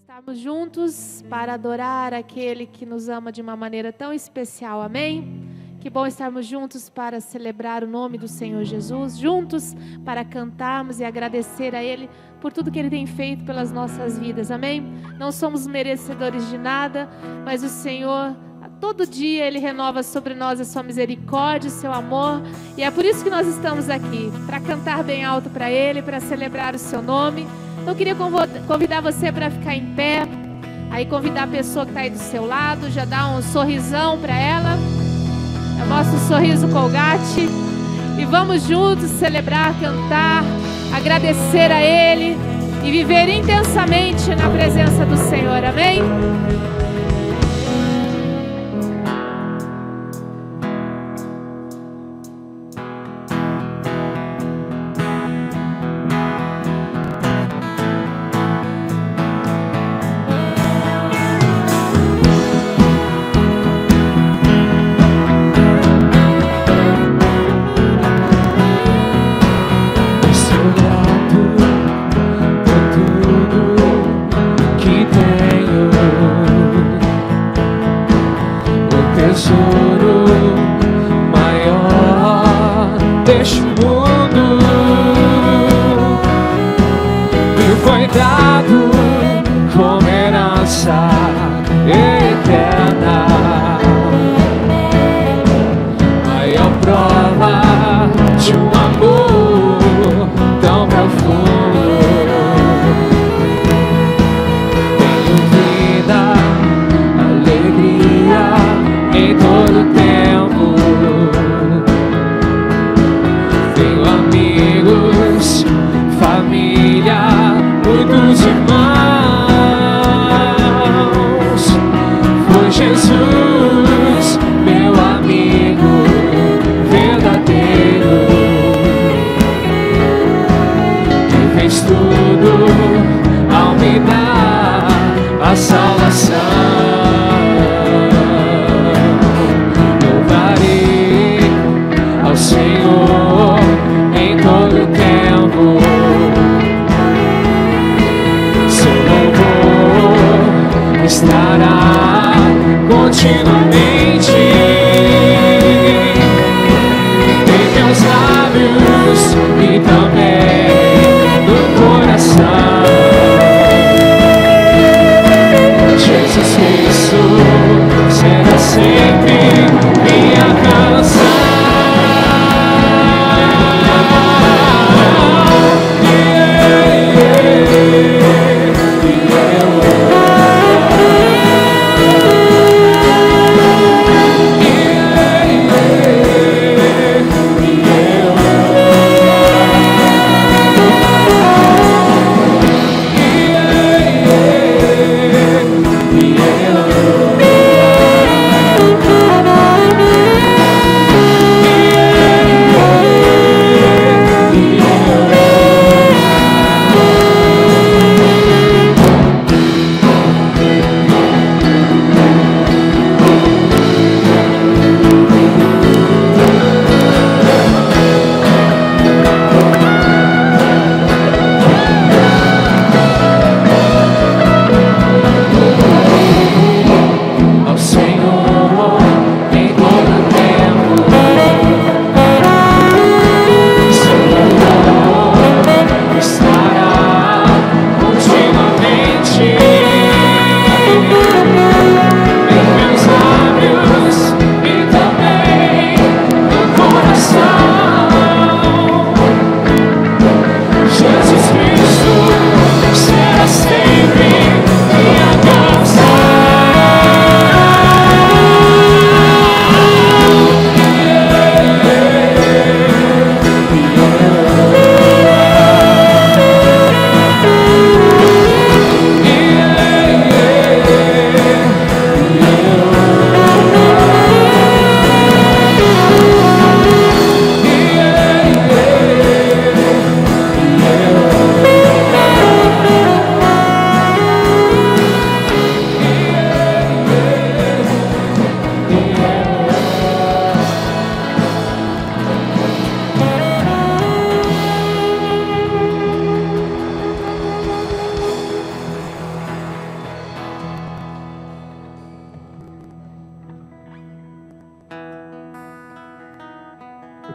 estarmos juntos para adorar aquele que nos ama de uma maneira tão especial, amém? Que bom estarmos juntos para celebrar o nome do Senhor Jesus, juntos para cantarmos e agradecer a Ele por tudo que Ele tem feito pelas nossas vidas, amém? Não somos merecedores de nada, mas o Senhor, todo dia Ele renova sobre nós a sua misericórdia, o seu amor, e é por isso que nós estamos aqui, para cantar bem alto para Ele, para celebrar o seu nome. Então eu queria convidar você para ficar em pé, aí convidar a pessoa que está aí do seu lado, já dá um sorrisão para ela, é o nosso sorriso Colgate, e vamos juntos celebrar, cantar, agradecer a Ele e viver intensamente na presença do Senhor, amém?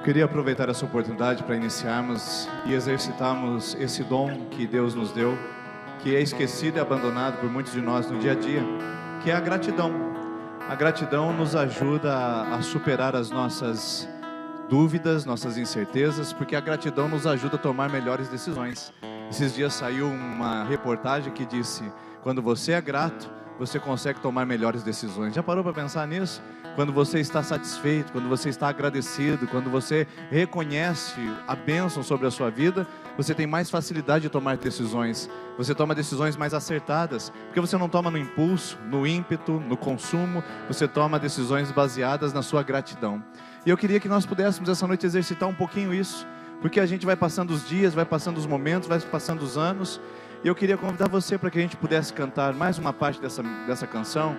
queria aproveitar essa oportunidade para iniciarmos e exercitarmos esse dom que Deus nos deu, que é esquecido e abandonado por muitos de nós no dia a dia, que é a gratidão. A gratidão nos ajuda a superar as nossas dúvidas, nossas incertezas, porque a gratidão nos ajuda a tomar melhores decisões. Esses dias saiu uma reportagem que disse: quando você é grato, você consegue tomar melhores decisões. Já parou para pensar nisso? Quando você está satisfeito, quando você está agradecido, quando você reconhece a bênção sobre a sua vida, você tem mais facilidade de tomar decisões. Você toma decisões mais acertadas, porque você não toma no impulso, no ímpeto, no consumo. Você toma decisões baseadas na sua gratidão. E eu queria que nós pudéssemos essa noite exercitar um pouquinho isso, porque a gente vai passando os dias, vai passando os momentos, vai passando os anos. E eu queria convidar você para que a gente pudesse cantar mais uma parte dessa canção,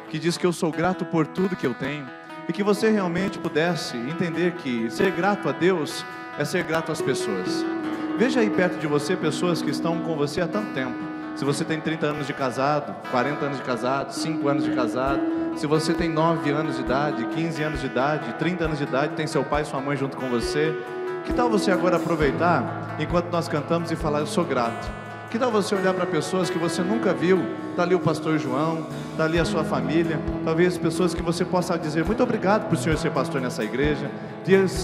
que diz que eu sou grato por tudo que eu tenho, e que você realmente pudesse entender que ser grato a Deus é ser grato às pessoas. Veja aí perto de você pessoas que estão com você há tanto tempo. Se você tem 30 anos de casado, 40 anos de casado, 5 anos de casado, se você tem 9 anos de idade, 15 anos de idade, 30 anos de idade, tem seu pai e sua mãe junto com você, que tal você agora aproveitar, enquanto nós cantamos, e falar: eu sou grato? Que tal você olhar para pessoas que você nunca viu? Está ali o pastor João, está ali a sua família, talvez pessoas que você possa dizer: muito obrigado por o senhor ser pastor nessa igreja,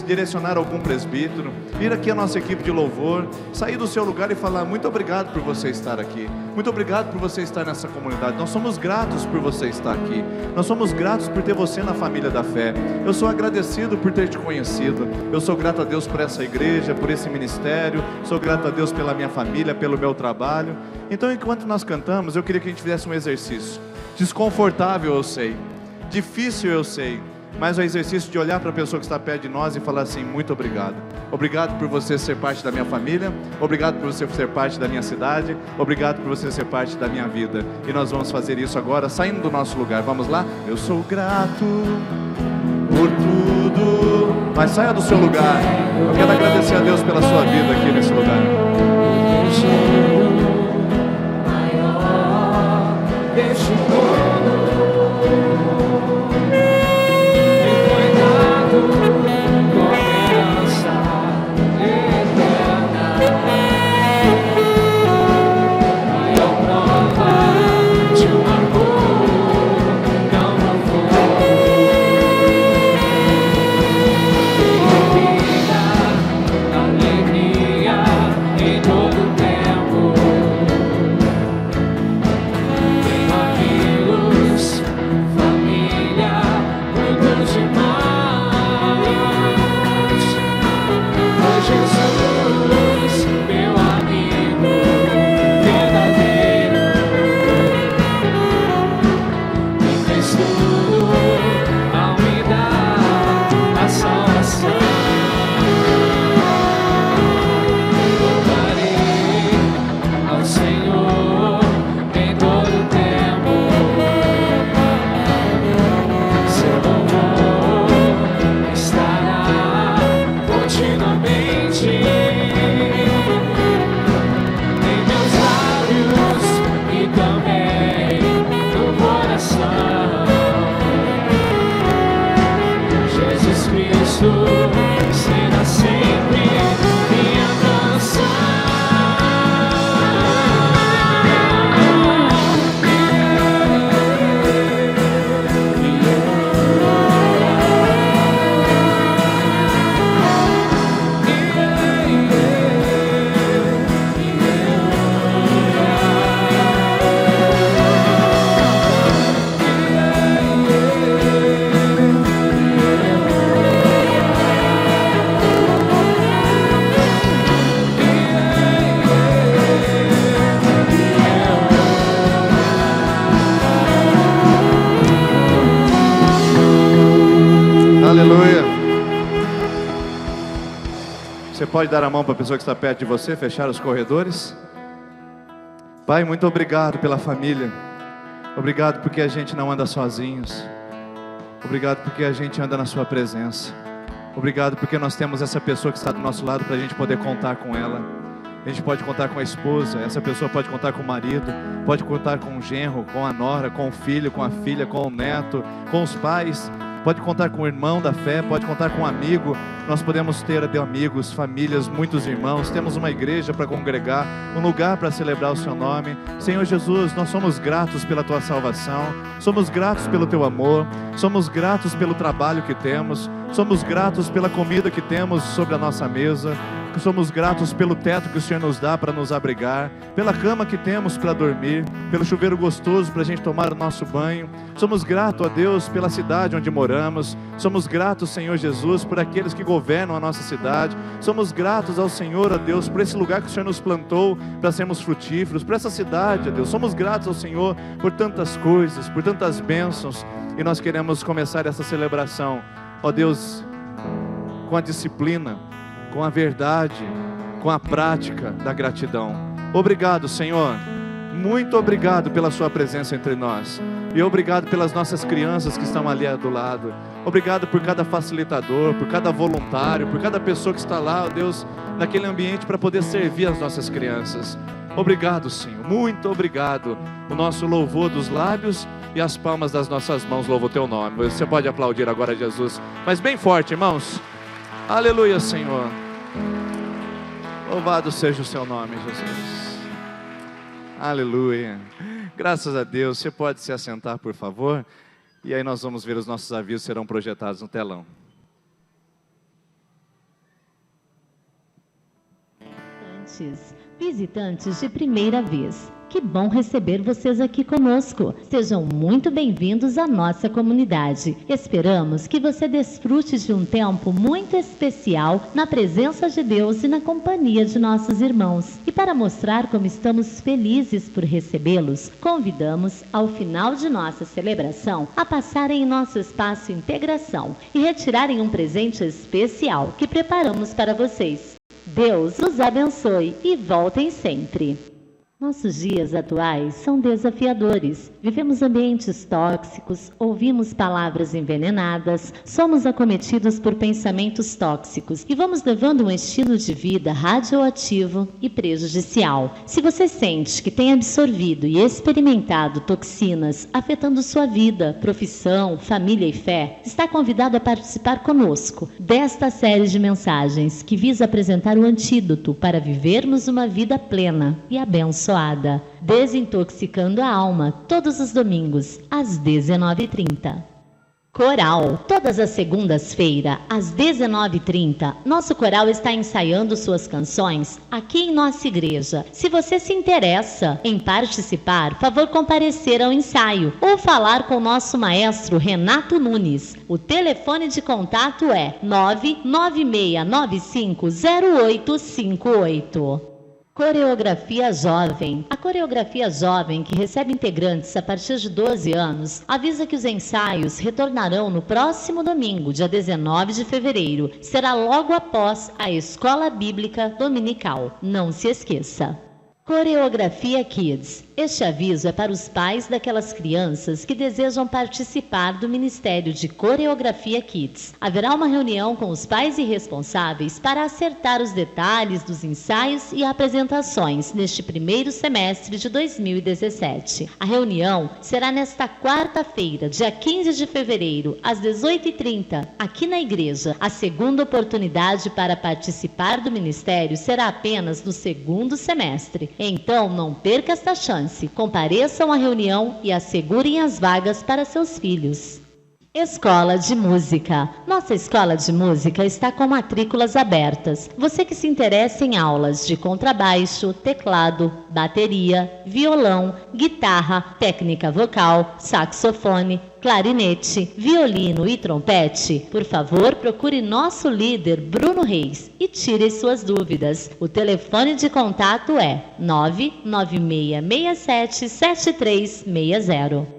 direcionar algum presbítero, ir aqui a nossa equipe de louvor, sair do seu lugar e falar: muito obrigado por você estar aqui, muito obrigado por você estar nessa comunidade, nós somos gratos por você estar aqui, nós somos gratos por ter você na família da fé, eu sou agradecido por ter te conhecido, eu sou grato a Deus por essa igreja, por esse ministério, sou grato a Deus pela minha família, pelo meu trabalho. Então, enquanto nós cantamos, eu queria que a gente fizesse um exercício. Desconfortável, eu sei, difícil, eu sei, mas o exercício de olhar para a pessoa que está perto de nós e falar assim: muito obrigado. Obrigado por você ser parte da minha família, obrigado por você ser parte da minha cidade, obrigado por você ser parte da minha vida. E nós vamos fazer isso agora, saindo do nosso lugar. Vamos lá? Eu sou grato por tudo. Mas saia do seu lugar. Eu quero agradecer a Deus pela sua vida aqui nesse lugar. Deixe todo me foi dado com herança eterna, maior prova de um amor não foi. Vida, alegria em todo tempo. Será sempre minha canção. Aleluia. Você pode dar a mão para a pessoa que está perto de você, fechar os corredores. Pai, muito obrigado pela família. Obrigado porque a gente não anda sozinhos. Obrigado porque a gente anda na sua presença. Obrigado porque nós temos essa pessoa que está do nosso lado para a gente poder contar com ela. A gente pode contar com a esposa, essa pessoa pode contar com o marido, pode contar com o genro, com a nora, com o filho, com a filha, com o neto, com os pais. pode contar com o irmão da fé, pode contar com um amigo. Nós podemos ter até amigos, famílias, muitos irmãos. Temos uma igreja para congregar, um lugar para celebrar o seu nome. Senhor Jesus, nós somos gratos pela tua salvação, somos gratos pelo teu amor, somos gratos pelo trabalho que temos, somos gratos pela comida que temos sobre a nossa mesa, somos gratos pelo teto que o Senhor nos dá para nos abrigar, pela cama que temos para dormir, pelo chuveiro gostoso para a gente tomar o nosso banho. Somos gratos a Deus pela cidade onde moramos. Somos gratos, Senhor Jesus, por aqueles que governam a nossa cidade. Somos gratos ao Senhor, a Deus, por esse lugar que o Senhor nos plantou para sermos frutíferos, por essa cidade, a Deus. Somos gratos ao Senhor por tantas coisas, por tantas bênçãos, e nós queremos começar essa celebração, ó Deus, com a disciplina, com a verdade, com a prática da gratidão. Obrigado, Senhor, muito obrigado pela sua presença entre nós, e obrigado pelas nossas crianças que estão ali do lado. Obrigado por cada facilitador, por cada voluntário, por cada pessoa que está lá, ó Deus, naquele ambiente para poder servir as nossas crianças. Obrigado, Senhor, muito obrigado. O nosso louvor dos lábios e as palmas das nossas mãos louvam o teu nome. Você pode aplaudir agora, Jesus, mas bem forte, irmãos. Aleluia, Senhor. Louvado seja o seu nome, Jesus. Aleluia. Graças a Deus. Você pode se assentar, por favor. E aí nós vamos ver os nossos avisos serão projetados no telão. Visitantes de primeira vez, que bom receber vocês aqui conosco. Sejam muito bem-vindos à nossa comunidade. Esperamos que você desfrute de um tempo muito especial na presença de Deus e na companhia de nossos irmãos. E para mostrar como estamos felizes por recebê-los, convidamos, ao final de nossa celebração, a passarem em nosso espaço Integração e retirarem um presente especial que preparamos para vocês. Deus os abençoe e voltem sempre. Nossos dias atuais são desafiadores. Vivemos ambientes tóxicos, ouvimos palavras envenenadas, somos acometidos por pensamentos tóxicos e vamos levando um estilo de vida radioativo e prejudicial. Se você sente que tem absorvido e experimentado toxinas afetando sua vida, profissão, família e fé, está convidado a participar conosco desta série de mensagens que visa apresentar o antídoto para vivermos uma vida plena e abençoada. Desintoxicando a alma, todos os domingos, às 19h30. Coral, todas as segundas-feiras, às 19h30, nosso coral está ensaiando suas canções aqui em nossa igreja. Se você se interessa em participar, favor comparecer ao ensaio ou falar com nosso maestro Renato Nunes. O telefone de contato é 996950858. Coreografia Jovem. A Coreografia Jovem, que recebe integrantes a partir de 12 anos, avisa que os ensaios retornarão no próximo domingo, dia 19 de fevereiro. Será logo após a Escola Bíblica Dominical. Não se esqueça. Coreografia Kids. Este aviso é para os pais daquelas crianças que desejam participar do Ministério de Coreografia Kids. Haverá uma reunião com os pais e responsáveis para acertar os detalhes dos ensaios e apresentações neste primeiro semestre de 2017. A reunião será nesta quarta-feira, dia 15 de fevereiro, às 18h30, aqui na igreja. A segunda oportunidade para participar do Ministério será apenas no segundo semestre. Então, não perca esta chance. Compareçam à reunião e assegurem as vagas para seus filhos. Escola de Música. Nossa Escola de Música está com matrículas abertas. Você que se interessa em aulas de contrabaixo, teclado, bateria, violão, guitarra, técnica vocal, saxofone, clarinete, violino e trompete, por favor, procure nosso líder Bruno Reis e tire suas dúvidas. O telefone de contato é 996677360.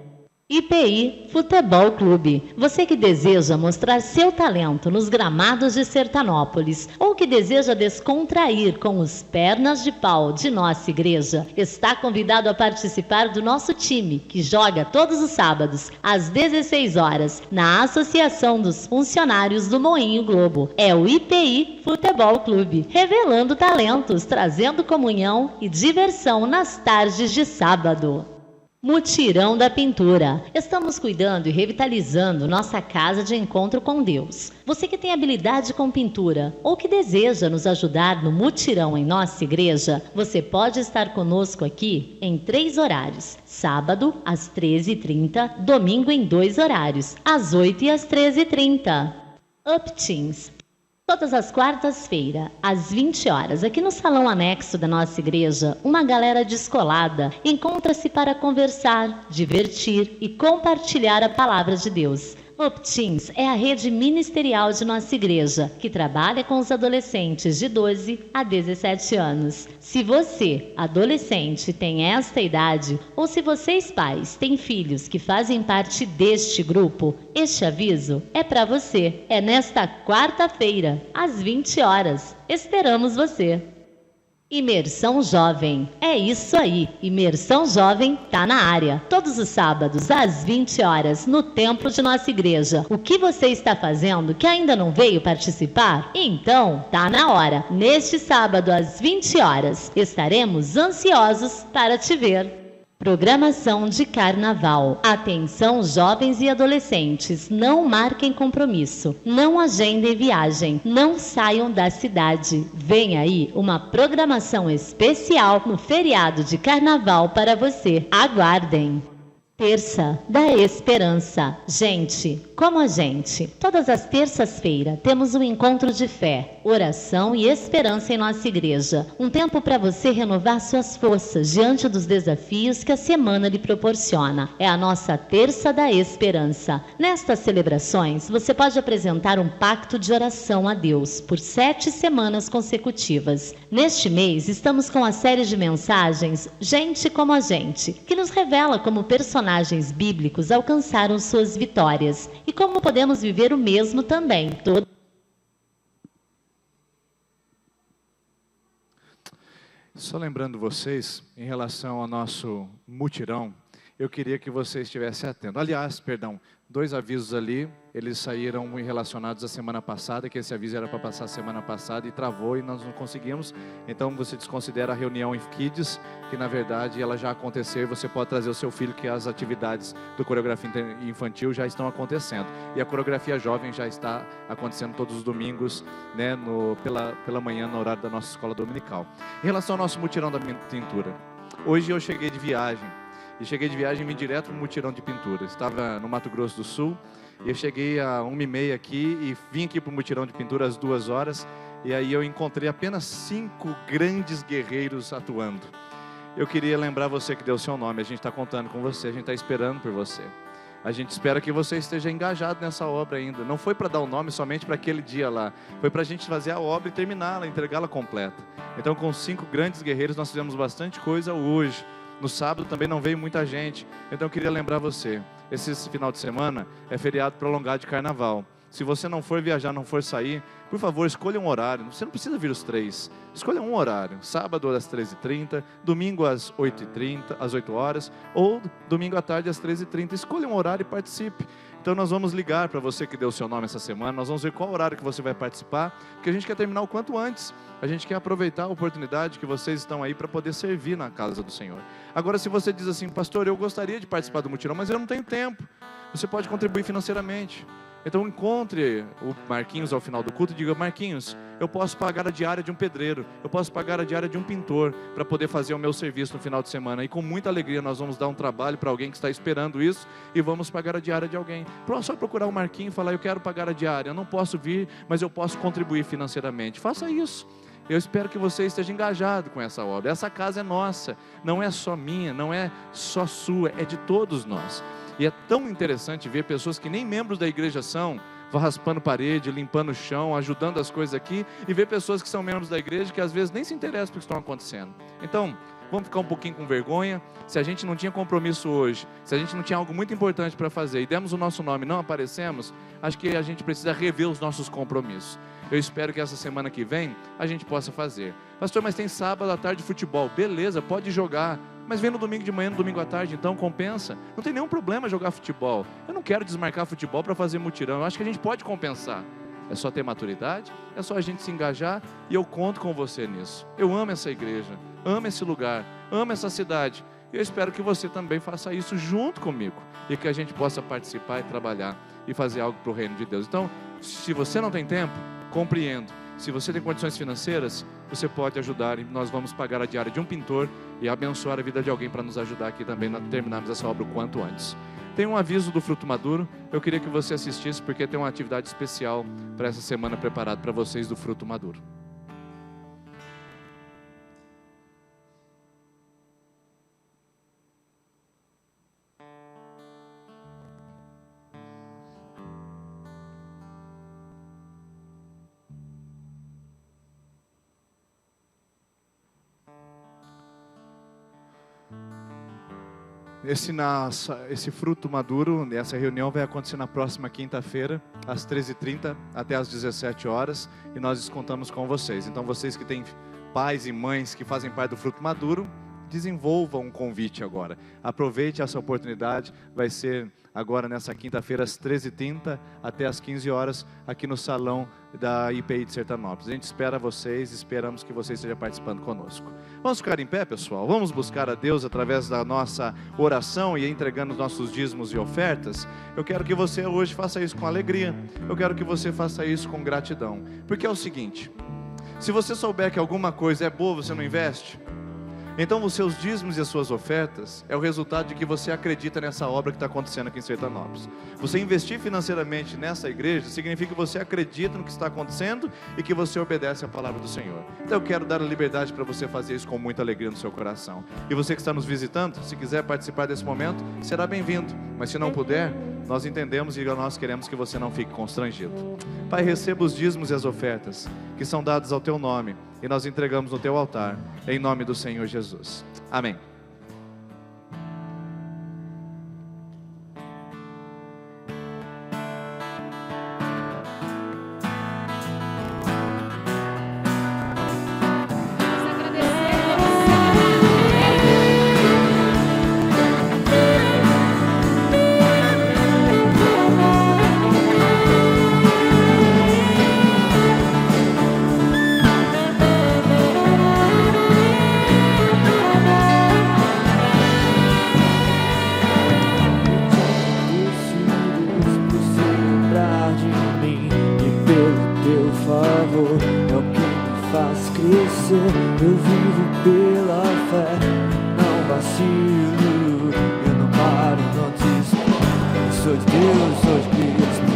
IPI Futebol Clube. Você que deseja mostrar seu talento nos gramados de Sertanópolis ou que deseja descontrair com os pernas de pau de nossa igreja, está convidado a participar do nosso time, que joga todos os sábados, às 16 horas, na Associação dos Funcionários do Moinho Globo. É o IPI Futebol Clube, revelando talentos, trazendo comunhão e diversão nas tardes de sábado. Mutirão da Pintura. Estamos cuidando e revitalizando nossa casa de encontro com Deus. Você que tem habilidade com pintura ou que deseja nos ajudar no mutirão em nossa igreja, você pode estar conosco aqui em 3 horários. Sábado, às 13h30, domingo em 2 horários, às 8h e às 13h30. Up Teens. Todas as quartas-feiras, às 20 horas, aqui no salão anexo da nossa igreja, uma galera descolada encontra-se para conversar, divertir e compartilhar a palavra de Deus. Up Teens é a rede ministerial de nossa igreja, que trabalha com os adolescentes de 12 a 17 anos. Se você, adolescente, tem esta idade, ou se vocês pais têm filhos que fazem parte deste grupo, este aviso é para você. É nesta quarta-feira, às 20 horas. Esperamos você! Imersão Jovem. É isso aí, Imersão Jovem tá na área. Todos os sábados, às 20 horas, no templo de nossa igreja. O que você está fazendo que ainda não veio participar? Então, tá na hora. Neste sábado, às 20 horas, estaremos ansiosos para te ver. Programação de Carnaval. Atenção, jovens e adolescentes, não marquem compromisso, não agendem viagem, não saiam da cidade. Vem aí uma programação especial no feriado de Carnaval para você. Aguardem! Terça da Esperança. Gente, como a gente, todas as terças-feiras temos um encontro de fé, oração e esperança em nossa igreja. Um tempo para você renovar suas forças diante dos desafios que a semana lhe proporciona. É a nossa Terça da Esperança. Nestas celebrações, você pode apresentar um pacto de oração a Deus por 7 semanas consecutivas. Neste mês, estamos com a série de mensagens Gente como a Gente, que nos revela como personagens bíblicos alcançaram suas vitórias e como podemos viver o mesmo também. Só lembrando vocês, em relação ao nosso mutirão, eu queria que você estivesse atento. Aliás, perdão, 2 avisos ali, eles saíram relacionados à semana passada, que esse aviso era para passar semana passada e travou e nós não conseguimos. Então você desconsidera a reunião em Kids, que na verdade ela já aconteceu e você pode trazer o seu filho, que as atividades do coreografia infantil já estão acontecendo. E a coreografia jovem já está acontecendo todos os domingos, né, pela manhã, no horário da nossa escola dominical. Em relação ao nosso mutirão da pintura, hoje eu cheguei de viagem. E cheguei de viagem e vim direto para o mutirão de pintura. Estava no Mato Grosso do Sul e eu cheguei a 1h30 aqui e vim aqui para o mutirão de pintura às 2 horas. E aí eu encontrei apenas 5 grandes guerreiros atuando. Eu queria lembrar você que deu o seu nome. A gente está contando com você, a gente está esperando por você. A gente espera que você esteja engajado nessa obra ainda. Não foi para dar o nome somente para aquele dia lá. Foi para a gente fazer a obra e terminá-la, entregá-la completa. Então com 5 grandes guerreiros nós fizemos bastante coisa hoje. No sábado também não veio muita gente, então eu queria lembrar você, esse final de semana é feriado prolongado de carnaval. Se você não for viajar, não for sair, por favor, escolha um horário. Você não precisa vir os 3. Escolha um horário. Sábado às 13h30, domingo às 8h30, às 8 horas, ou domingo à tarde às 13h30. Escolha um horário e participe. Então nós vamos ligar para você que deu o seu nome essa semana, nós vamos ver qual horário que você vai participar, porque a gente quer terminar o quanto antes. A gente quer aproveitar a oportunidade que vocês estão aí para poder servir na casa do Senhor. Agora, se você diz assim, pastor, eu gostaria de participar do mutirão, mas eu não tenho tempo. Você pode contribuir financeiramente. Então encontre o Marquinhos ao final do culto e diga, Marquinhos, eu posso pagar a diária de um pedreiro, eu posso pagar a diária de um pintor para poder fazer o meu serviço no final de semana. E com muita alegria nós vamos dar um trabalho para alguém que está esperando isso e vamos pagar a diária de alguém. Só procurar o Marquinhos e falar, eu quero pagar a diária, eu não posso vir, mas eu posso contribuir financeiramente. Faça isso. Eu espero que você esteja engajado com essa obra. Essa casa é nossa, não é só minha, não é só sua, é de todos nós. E é tão interessante ver pessoas que nem membros da igreja são, raspando parede, limpando o chão, ajudando as coisas aqui, e ver pessoas que são membros da igreja que às vezes nem se interessam pelo que estão acontecendo. Então, vamos ficar um pouquinho com vergonha. Se a gente não tinha compromisso hoje, se a gente não tinha algo muito importante para fazer e demos o nosso nome e não aparecemos, acho que a gente precisa rever os nossos compromissos. Eu espero que essa semana que vem a gente possa fazer. Pastor, mas tem sábado à tarde de futebol. Beleza, pode jogar. Mas vem no domingo de manhã, no domingo à tarde, então compensa. Não tem nenhum problema jogar futebol. Eu não quero desmarcar futebol para fazer mutirão. Eu acho que a gente pode compensar. É só ter maturidade, é só a gente se engajar e eu conto com você nisso. Eu amo essa igreja, amo esse lugar, amo essa cidade. E eu espero que você também faça isso junto comigo e que a gente possa participar e trabalhar e fazer algo para o reino de Deus. Então, se você não tem tempo, compreendo. Se você tem condições financeiras, você pode ajudar e nós vamos pagar a diária de um pintor e abençoar a vida de alguém para nos ajudar aqui também a terminarmos essa obra o quanto antes. Tem um aviso do Fruto Maduro, eu queria que você assistisse porque tem uma atividade especial para essa semana preparada para vocês do Fruto Maduro. Esse fruto maduro, essa reunião vai acontecer na próxima quinta-feira, às 13h30 até às 17 horas, e nós contamos com vocês. Então vocês que têm pais e mães que fazem parte do fruto maduro, desenvolvam um convite agora. Aproveite essa oportunidade, vai ser agora nessa quinta-feira às 13h30 até às 15 horas, aqui no salão da IPI de Sertanópolis. A gente espera vocês, esperamos que vocês estejam participando conosco. Vamos ficar em pé, pessoal? Vamos buscar a Deus através da nossa oração e entregando os nossos dízimos e ofertas? Eu quero que você hoje faça isso com alegria, eu quero que você faça isso com gratidão, porque é o seguinte, se você souber que alguma coisa é boa, você não investe? Então os seus dízimos e as suas ofertas é o resultado de que você acredita nessa obra que está acontecendo aqui em Sertanópolis. Você investir financeiramente nessa igreja significa que você acredita no que está acontecendo e que você obedece à palavra do Senhor. Então eu quero dar a liberdade para você fazer isso com muita alegria no seu coração. E você que está nos visitando, se quiser participar desse momento, será bem-vindo. Mas se não puder, nós entendemos e nós queremos que você não fique constrangido. Pai, receba os dízimos e as ofertas que são dados ao Teu nome e nós entregamos no Teu altar, em nome do Senhor Jesus. Amém. Eu vivo pela fé, não vacilo, eu não paro, não desisto. Eu sou de Deus, sou de Cristo.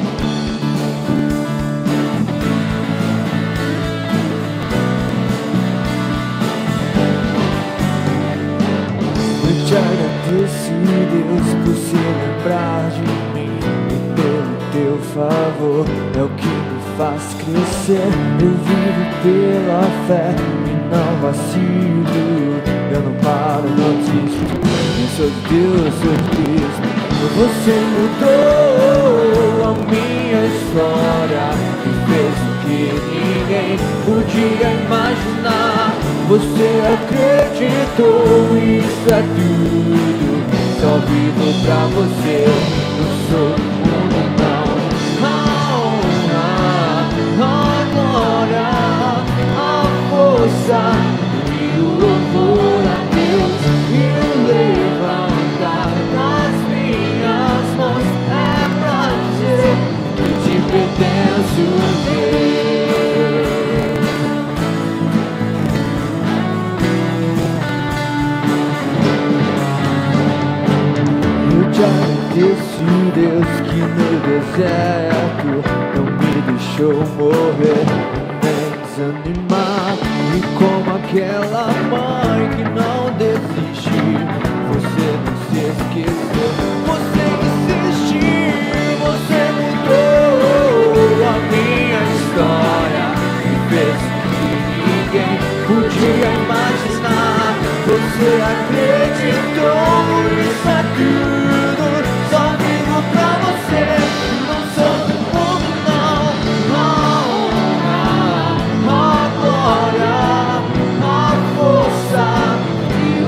Eu te agradeço, Deus, por se lembrar de mim e pelo Teu favor, é o que me faz crescer. Eu vivo pela fé e não vacilo, eu não paro, não desisto. Eu sou de Deus, sou de Cristo. Você mudou a minha história e fez o que ninguém podia imaginar. Você acreditou, isso é tudo. Só vivo pra você, não sou do mundo, não. A glória, a força e o louvor a Deus e o levantar nas minhas mãos é pra dizer que te pertenço, Deus. Eu te agradeço, Deus, que no deserto não me deixou morrer, nem desanimar. E como aquela mãe que não desistiu, você não se esqueceu, você insistiu, você mudou a minha história e fez o que ninguém podia imaginar. Você acreditou, isso é tudo, só vivo pra você, não sou do mundo, não. A glória, a força e o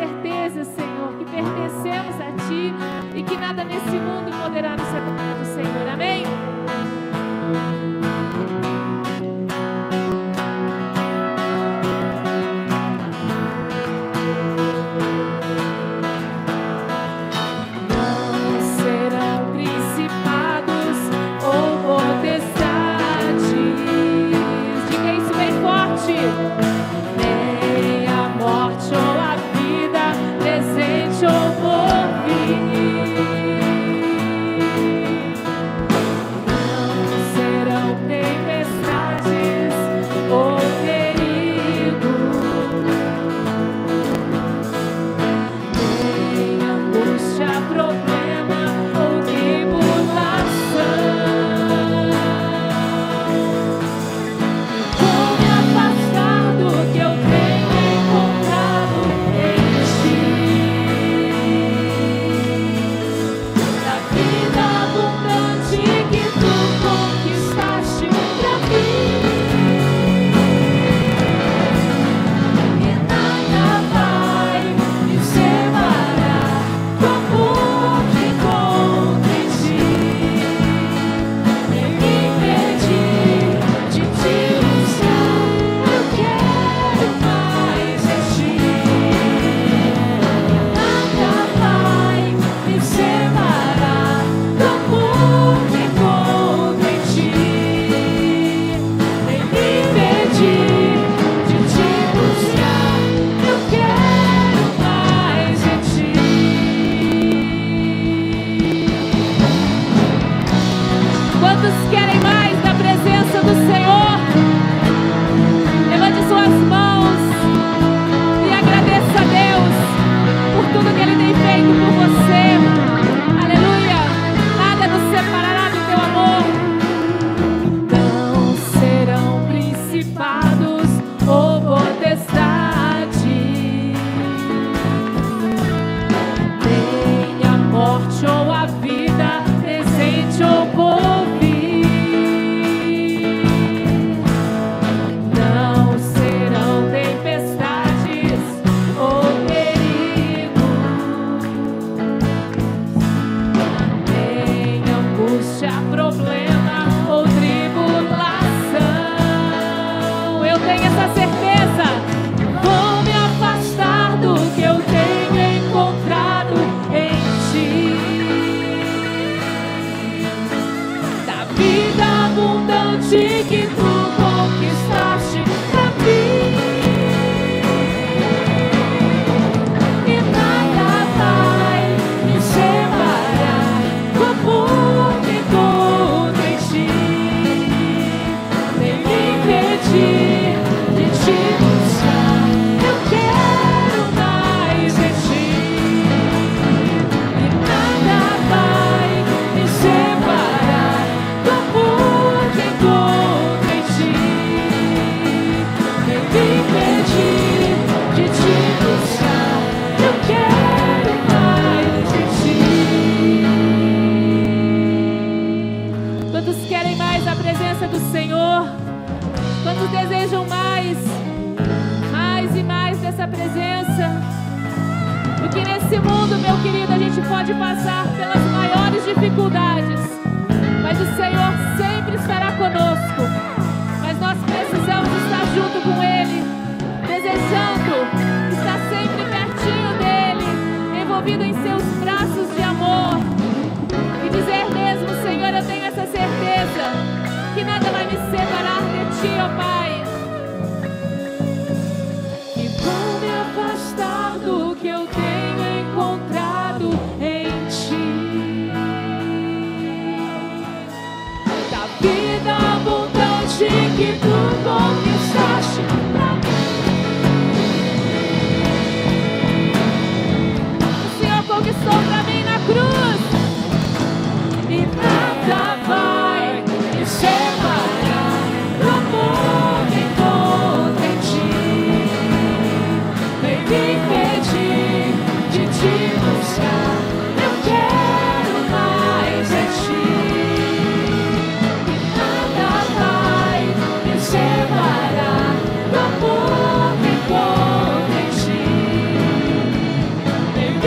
certeza, Senhor, que pertencemos a Ti e que nada nesse mundo poderá nos separar do Senhor. Amém?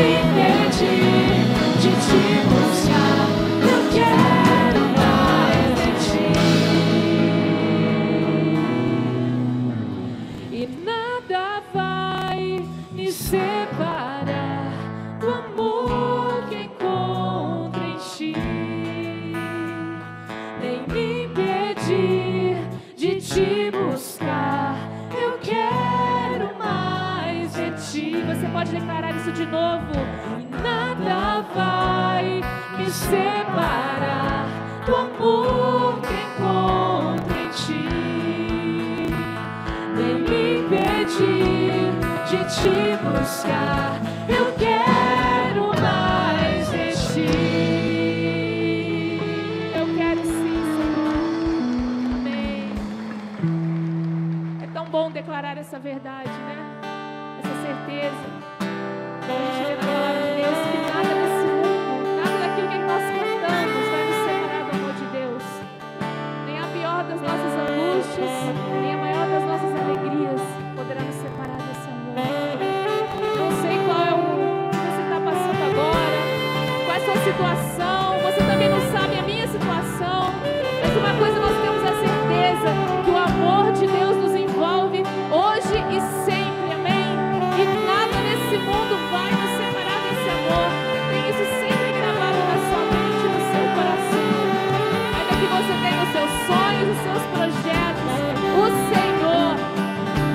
impedir de te buscar. Eu quero mais de ti. E nada vai me separar do amor que encontro em ti, nem me impedir de te buscar. Eu quero mais de ti. Você pode declarar isso de novo. E nada vai me separar do amor que encontro em ti, nem me impedir de te buscar. Eu quero mais de ti. Eu quero sim, Senhor. Amém. É tão bom declarar essa verdade, né? Essa certeza. Quando a gente lê na palavra de Deus que nada desse mundo, nada daquilo que nós cantamos vai nos separar do amor de Deus. Nem a pior das nossas angústias, nem a maior das nossas alegrias poderá nos separar desse amor. Não sei qual é o que você está passando agora, qual é a sua situação. Você também não sabe a minha situação. Mas uma coisa nós temos a certeza, que o amor de Deus nos envolve hoje e sempre, amém? E nada nesse mundo vai nos separar desse amor. Tem isso sempre gravado na sua mente, no seu coração. Ainda que você tenha os seus sonhos, os seus projetos, o Senhor,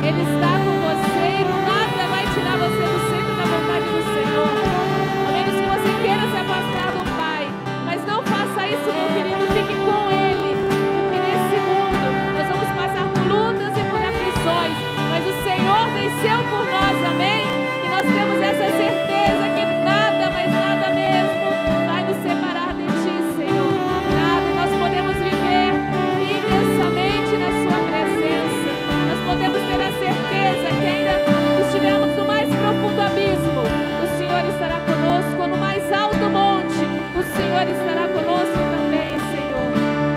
Ele está com você e nada vai tirar você do centro da vontade do Senhor. A menos que você queira se afastar do Pai. Mas não faça isso, meu querido, fique com Ele. Porque nesse mundo nós vamos passar por lutas e por aflições, mas o Senhor venceu por nós, amém? E nós temos essa certeza que nada, mas nada mesmo, vai nos separar de Ti, Senhor. Nada, e nós podemos viver intensamente na Sua presença. Nós podemos ter a certeza que ainda estivermos no mais profundo abismo, o Senhor estará conosco, ou no mais alto monte, o Senhor estará conosco também, Senhor.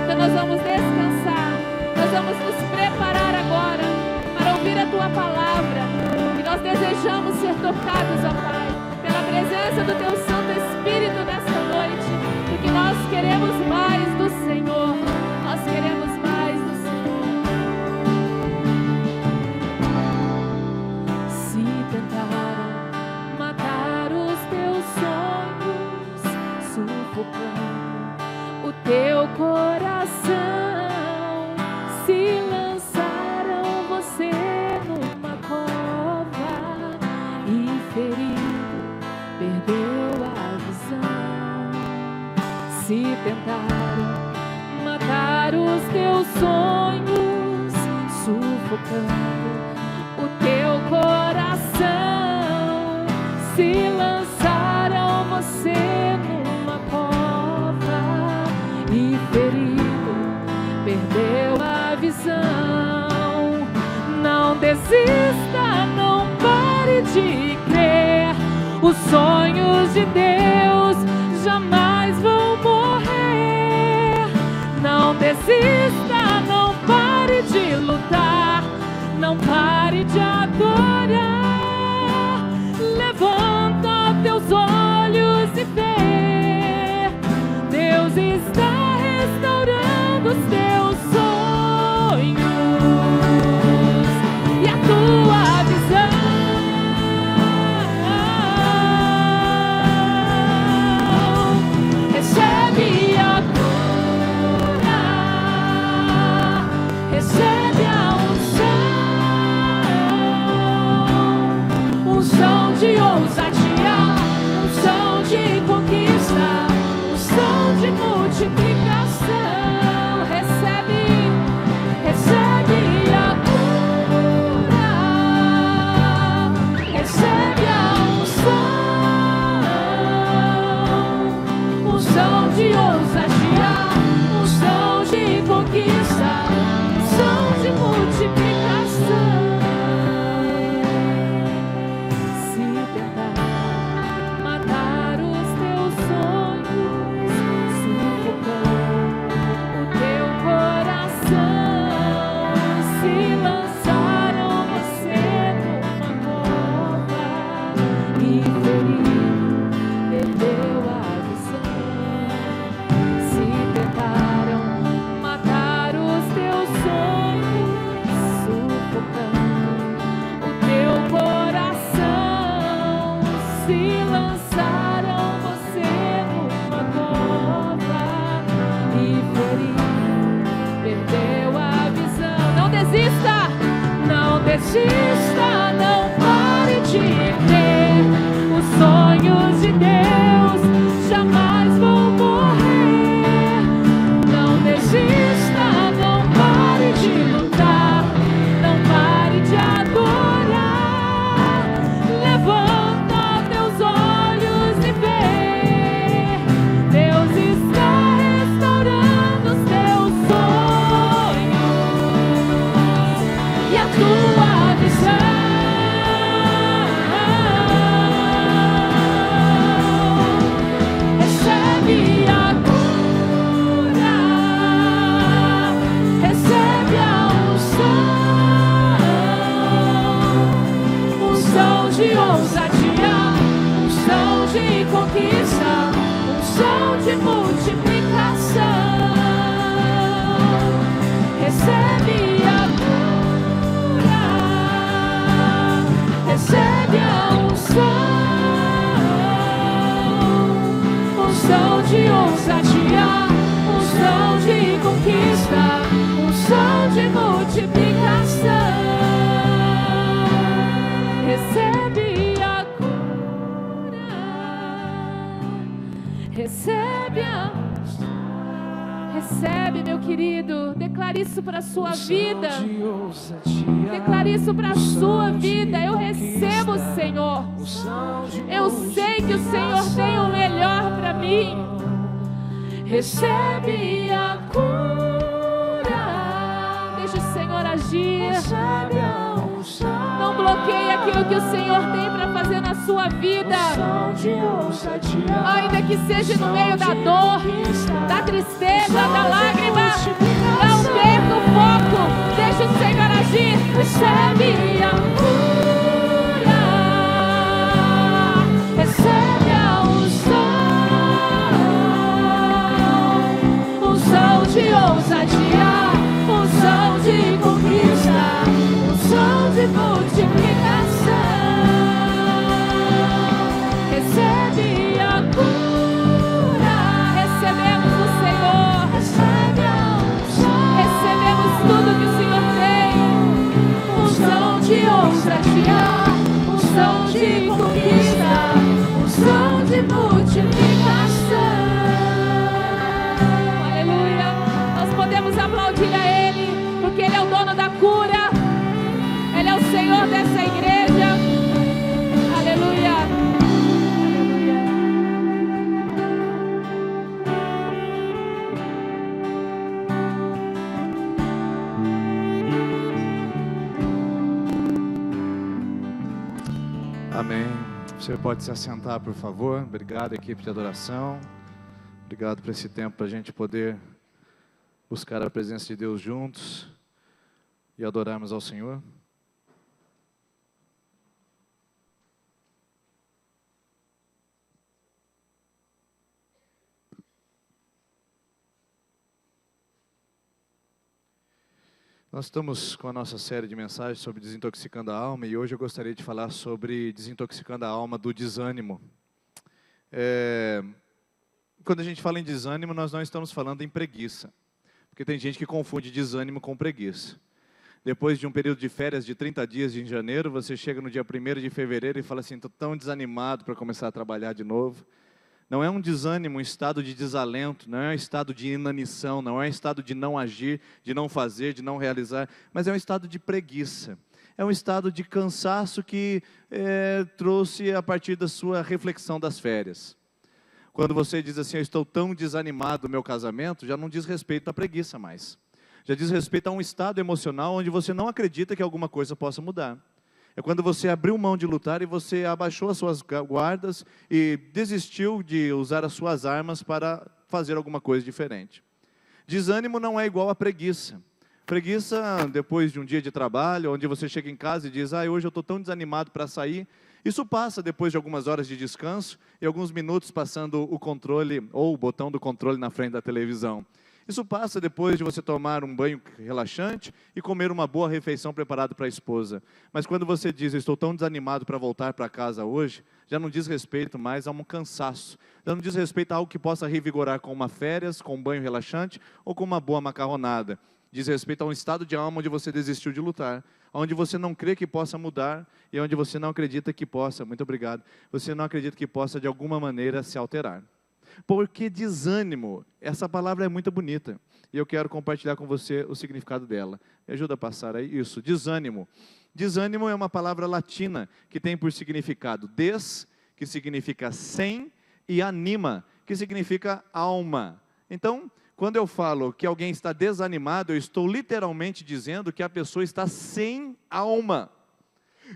Então nós vamos descansar, nós vamos nos preparar agora para ouvir a Tua palavra. E nós desejamos ser tocados, ó Pai, pela presença do Teu Santo Espírito nesta noite, porque nós queremos mais do Senhor, nós queremos mais do Senhor. Se tentaram matar os Teus sonhos, sufocando o Teu coração, se lançaram você numa cova e ferido, perdeu a visão. Se tentaram matar os Teus sonhos, sufocando o Teu coração, se lançaram você numa cova e ferido, perdeu a visão. Não desista, não pare de crer. Os sonhos de Deus jamais vão morrer. Não desista, não pare de lutar, não pare de adorar. Levanta teus olhos e vê, Deus está restaurando os teus sonhos e a tua visão. Recebe a cura, recebe a unção de ousadia, unção de conquista, unção de multiplicação. Recebe a cura, recebe a unção de ousadia, unção de conquista, unção de multiplicação. Se tentar se lançaram você numa cova e feriu, perdeu a visão. Não desista, não desista, não pare de crer. Os sonhos de Deus jamais vão morrer. Não desista, não pare de lutar, não pare de adorar. Levanta teus olhos e vê, Deus está restaurando os teus sonhos e a tua visão. Recebe a cura, recebe a unção de ousadia, unção de conquista, unção de multiplicação. Recebe a cura, recebe a unção de ousadia, unção de conquista, unção de multiplicação. Recebe a cura, recebe a unção. Recebe, meu querido, declare isso para a sua vida. Declare isso para a sua vida. Eu recebo, Senhor. Eu sei que o Senhor tem o melhor para mim. Recebe a cura. Deixa o Senhor agir. Não bloqueie aquilo que o Senhor tem para fazer na sua vida. Ainda que seja no meio da dor, da tristeza, da lágrima, não perca o foco. Deixa o Senhor agir. Recebe a cura, recebe a unção de ousadia, unção de conquista, unção de multiplicação. Recebe a cura, recebemos o Senhor, recebe a unção, recebemos tudo que o Senhor tem. Unção de ousadia, unção de conquista, unção de multiplicação. Aleluia. Nós podemos aplaudir a Ele, porque Ele é o dono da cura. Ele é o Senhor dessa igreja. Aleluia. Amém. Você pode se assentar, por favor. Obrigado, equipe de adoração. Obrigado por esse tempo para a gente poder buscar a presença de Deus juntos e adorarmos ao Senhor. Nós estamos com a nossa série de mensagens sobre desintoxicando a alma e hoje eu gostaria de falar sobre desintoxicando a alma do desânimo. Quando a gente fala em desânimo, nós não estamos falando em preguiça, porque tem gente que confunde desânimo com preguiça. Depois de um período de férias de 30 dias em janeiro, você chega no dia 1º de fevereiro e fala assim, estou tão desanimado para começar a trabalhar de novo. Não é um desânimo, um estado de desalento, não é um estado de inanição, não é um estado de não agir, de não fazer, de não realizar, mas é um estado de preguiça. É um estado de cansaço que trouxe a partir da sua reflexão das férias. Quando você diz assim, eu estou tão desanimado do meu casamento, já não diz respeito à preguiça mais. Já diz respeito a um estado emocional onde você não acredita que alguma coisa possa mudar. É quando você abriu mão de lutar e você abaixou as suas guardas e desistiu de usar as suas armas para fazer alguma coisa diferente. Desânimo não é igual a preguiça. Preguiça, depois de um dia de trabalho, onde você chega em casa e diz, hoje eu estou tão desanimado para sair. Isso passa depois de algumas horas de descanso e alguns minutos passando o controle ou o botão do controle na frente da televisão. Isso passa depois de você tomar um banho relaxante e comer uma boa refeição preparada para a esposa. Mas quando você diz, eu estou tão desanimado para voltar para casa hoje, já não diz respeito mais a um cansaço. Já não diz respeito a algo que possa revigorar com uma férias, com um banho relaxante ou com uma boa macarronada. Diz respeito a um estado de alma onde você desistiu de lutar, onde você não crê que possa mudar e onde você não acredita que possa, muito obrigado, você não acredita que possa de alguma maneira se alterar. Porque desânimo, essa palavra é muito bonita, e eu quero compartilhar com você o significado dela. Me ajuda a passar aí, isso, desânimo. Desânimo é uma palavra latina, que tem por significado des, que significa sem, e anima, que significa alma. Então, quando eu falo que alguém está desanimado, eu estou literalmente dizendo que a pessoa está sem alma.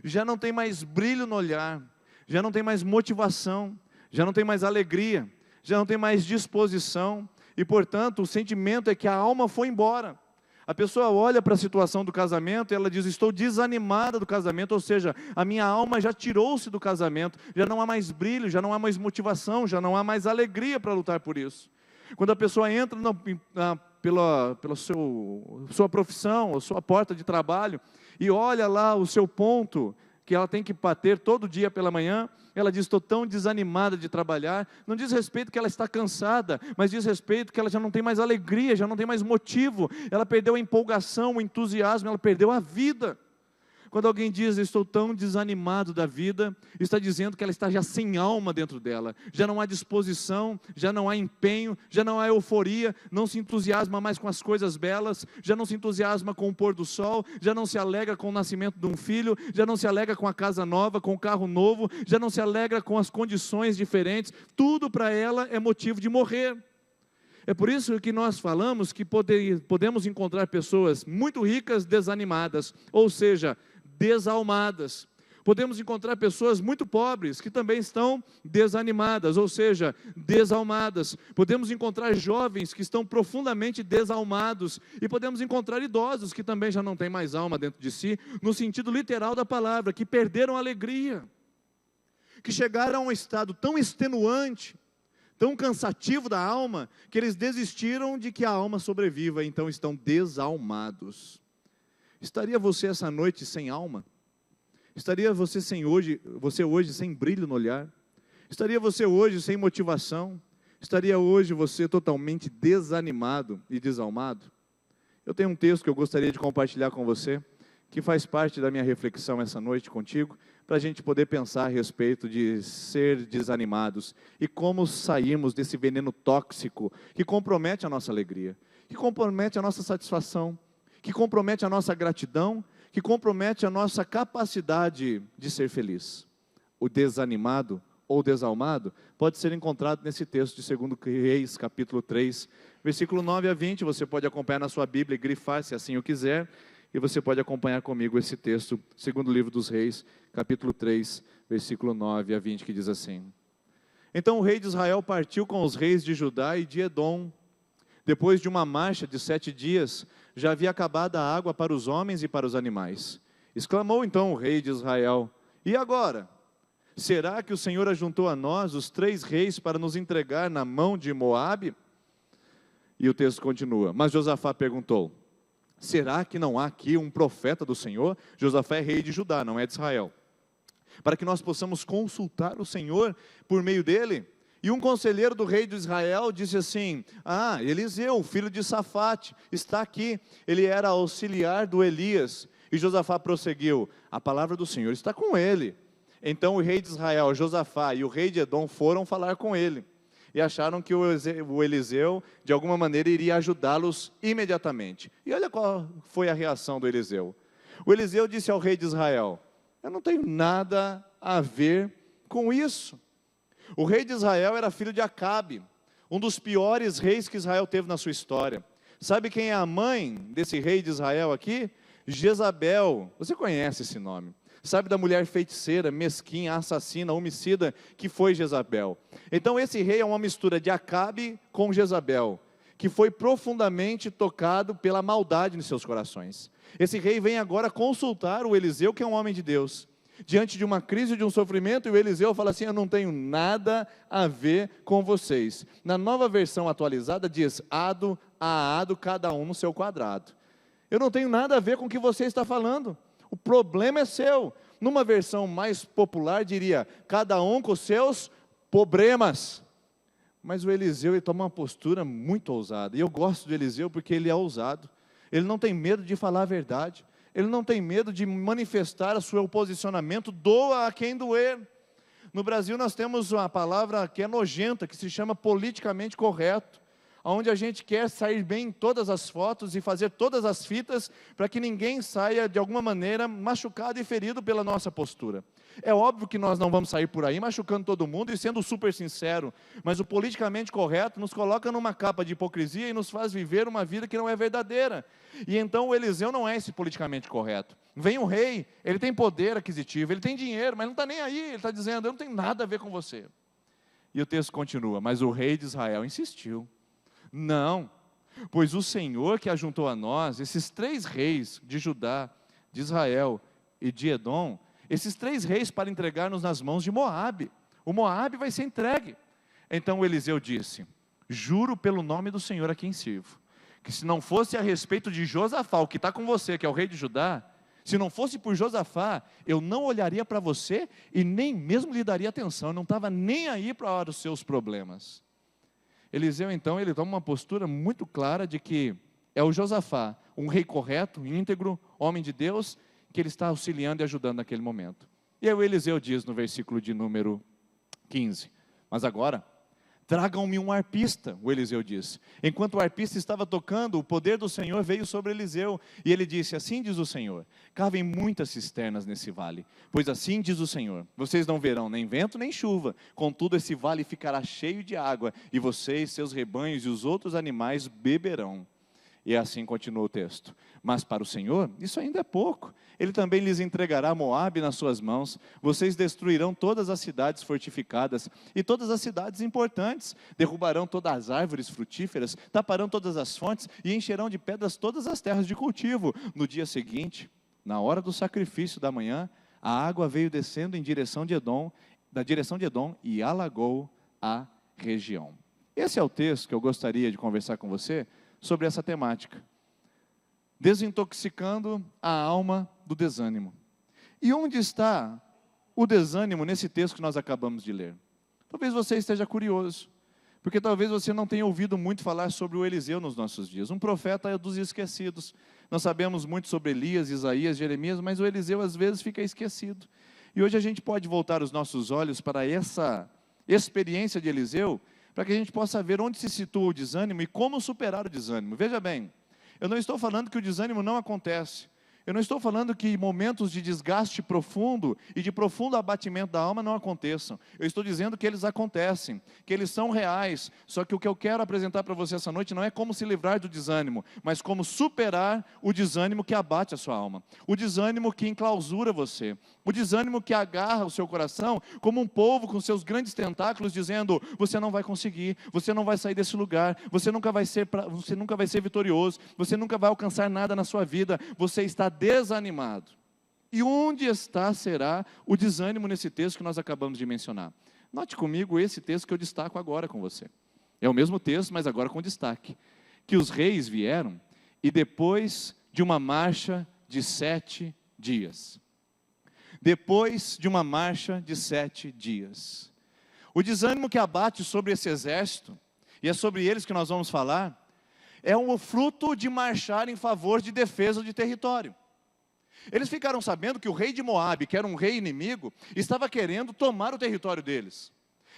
Já não tem mais brilho no olhar, já não tem mais motivação, já não tem mais alegria, já não tem mais disposição, e portanto o sentimento é que a alma foi embora. A pessoa olha para a situação do casamento e ela diz, estou desanimada do casamento, ou seja, a minha alma já tirou-se do casamento, já não há mais brilho, já não há mais motivação, já não há mais alegria para lutar por isso. Quando a pessoa entra pela sua profissão, ou sua porta de trabalho, e olha lá o seu ponto, que ela tem que bater todo dia pela manhã, ela diz, estou tão desanimada de trabalhar. Não diz respeito que ela está cansada, mas diz respeito que ela já não tem mais alegria, já não tem mais motivo, ela perdeu a empolgação, o entusiasmo, ela perdeu a vida. Quando alguém diz, estou tão desanimado da vida, está dizendo que ela está já sem alma dentro dela, já não há disposição, já não há empenho, já não há euforia, não se entusiasma mais com as coisas belas, já não se entusiasma com o pôr do sol, já não se alegra com o nascimento de um filho, já não se alegra com a casa nova, com o carro novo, já não se alegra com as condições diferentes, tudo para ela é motivo de morrer. É por isso que nós falamos que podemos encontrar pessoas muito ricas desanimadas, ou seja, desalmadas. Podemos encontrar pessoas muito pobres que também estão desanimadas, ou seja, desalmadas. Podemos encontrar jovens que estão profundamente desalmados e podemos encontrar idosos que também já não têm mais alma dentro de si, no sentido literal da palavra, que perderam a alegria, que chegaram a um estado tão extenuante, tão cansativo da alma, que eles desistiram de que a alma sobreviva, então estão desalmados. Estaria você essa noite sem alma? Estaria você hoje sem brilho no olhar? Estaria você hoje sem motivação? Estaria hoje você totalmente desanimado e desalmado? Eu tenho um texto que eu gostaria de compartilhar com você, que faz parte da minha reflexão essa noite contigo, para a gente poder pensar a respeito de ser desanimados e como sairmos desse veneno tóxico que compromete a nossa alegria, que compromete a nossa satisfação, que compromete a nossa gratidão, que compromete a nossa capacidade de ser feliz. O desanimado ou desalmado pode ser encontrado nesse texto de 2 Reis, capítulo 3, versículo 9 a 20, você pode acompanhar na sua Bíblia e grifar, se assim o quiser, e você pode acompanhar comigo esse texto, segundo livro dos Reis, capítulo 3, versículo 9 a 20, que diz assim: Então o rei de Israel partiu com os reis de Judá e de Edom. Depois de uma marcha de 7 dias, já havia acabado a água para os homens e para os animais. Exclamou então o rei de Israel: E agora? Será que o Senhor ajuntou a nós os 3 reis para nos entregar na mão de Moabe? E o texto continua: Mas Josafá perguntou: Será que não há aqui um profeta do Senhor? Josafá é rei de Judá, não é de Israel. Para que nós possamos consultar o Senhor por meio dele. E um conselheiro do rei de Israel disse assim: Eliseu, filho de Safate, está aqui. Ele era auxiliar do Elias. E Josafá prosseguiu: a palavra do Senhor está com ele. Então o rei de Israel, Josafá, e o rei de Edom foram falar com ele. E acharam que o Eliseu, de alguma maneira, iria ajudá-los imediatamente. E olha qual foi a reação do Eliseu. O Eliseu disse ao rei de Israel: eu não tenho nada a ver com isso. O rei de Israel era filho de Acabe, um dos piores reis que Israel teve na sua história. Sabe quem é a mãe desse rei de Israel aqui? Jezabel. Você conhece esse nome. Sabe da mulher feiticeira, mesquinha, assassina, homicida, que foi Jezabel. Então esse rei é uma mistura de Acabe com Jezabel, que foi profundamente tocado pela maldade nos seus corações. Esse rei vem agora consultar o Eliseu, que é um homem de Deus, diante de uma crise, de um sofrimento, e o Eliseu fala assim: eu não tenho nada a ver com vocês. Na nova versão atualizada diz: ado aado, cada um no seu quadrado. Eu não tenho nada a ver com o que você está falando. O problema é seu. Numa versão mais popular, diria, cada um com os seus problemas. Mas o Eliseu, ele toma uma postura muito ousada. E eu gosto do Eliseu porque ele é ousado. Ele não tem medo de falar a verdade. Ele não tem medo de manifestar o seu posicionamento, doa a quem doer. No Brasil nós temos uma palavra que é nojenta, que se chama politicamente correto, onde a gente quer sair bem em todas as fotos e fazer todas as fitas para que ninguém saia de alguma maneira machucado e ferido pela nossa postura. É óbvio que nós não vamos sair por aí machucando todo mundo e sendo super sincero, mas o politicamente correto nos coloca numa capa de hipocrisia e nos faz viver uma vida que não é verdadeira. E então o Eliseu não é esse politicamente correto. Vem um rei, ele tem poder aquisitivo, ele tem dinheiro, mas não está nem aí, ele está dizendo, eu não tenho nada a ver com você. E o texto continua, mas o rei de Israel insistiu. Não, pois o Senhor que ajuntou a nós, esses 3 reis de Judá, de Israel e de Edom, esses 3 reis para entregar-nos nas mãos de Moabe. O Moabe vai ser entregue. Então Eliseu disse, juro pelo nome do Senhor a quem sirvo, que se não fosse a respeito de Josafá, o que está com você, que é o rei de Judá, se não fosse por Josafá, eu não olharia para você e nem mesmo lhe daria atenção, eu não estava nem aí para os seus problemas. Eliseu, então, ele toma uma postura muito clara de que é o Josafá, um rei correto, íntegro, homem de Deus, que ele está auxiliando e ajudando naquele momento. E aí o Eliseu diz no versículo de número 15, mas agora, tragam-me um arpista, o Eliseu disse. Enquanto o arpista estava tocando, o poder do Senhor veio sobre Eliseu, e ele disse, assim diz o Senhor, cavem muitas cisternas nesse vale, pois assim diz o Senhor, vocês não verão nem vento nem chuva, contudo esse vale ficará cheio de água, e vocês, seus rebanhos e os outros animais beberão. E assim continua o texto. Mas para o Senhor, isso ainda é pouco. Ele também lhes entregará Moabe nas suas mãos. Vocês destruirão todas as cidades fortificadas e todas as cidades importantes. Derrubarão todas as árvores frutíferas, taparão todas as fontes e encherão de pedras todas as terras de cultivo. No dia seguinte, na hora do sacrifício da manhã, a água veio descendo em direção de Edom, da direção de Edom e alagou a região. Esse é o texto que eu gostaria de conversar com você sobre essa temática, desintoxicando a alma do desânimo. E onde está o desânimo nesse texto que nós acabamos de ler? Talvez você esteja curioso, porque talvez você não tenha ouvido muito falar sobre o Eliseu nos nossos dias, um profeta dos esquecidos. Nós sabemos muito sobre Elias, Isaías, Jeremias, mas o Eliseu às vezes fica esquecido. E hoje a gente pode voltar os nossos olhos para essa experiência de Eliseu, para que a gente possa ver onde se situa o desânimo e como superar o desânimo. Veja bem, eu não estou falando que o desânimo não acontece. Eu não estou falando que momentos de desgaste profundo e de profundo abatimento da alma não aconteçam. Eu estou dizendo que eles acontecem, que eles são reais. Só que o que eu quero apresentar para você essa noite não é como se livrar do desânimo, mas como superar o desânimo que abate a sua alma. O desânimo que enclausura você. O desânimo que agarra o seu coração como um polvo com seus grandes tentáculos dizendo, você não vai conseguir, você não vai sair desse lugar, você nunca vai ser vitorioso, você nunca vai alcançar nada na sua vida, você está desanimado. E onde será o desânimo nesse texto que nós acabamos de mencionar? Note comigo esse texto que eu destaco agora com você. É o mesmo texto, mas agora com destaque. Que os reis vieram e depois de uma marcha de 7 dias. Depois de uma marcha de 7 dias. O desânimo que abate sobre esse exército, e é sobre eles que nós vamos falar, é um fruto de marchar em favor de defesa de território. Eles ficaram sabendo que o rei de Moabe, que era um rei inimigo, estava querendo tomar o território deles.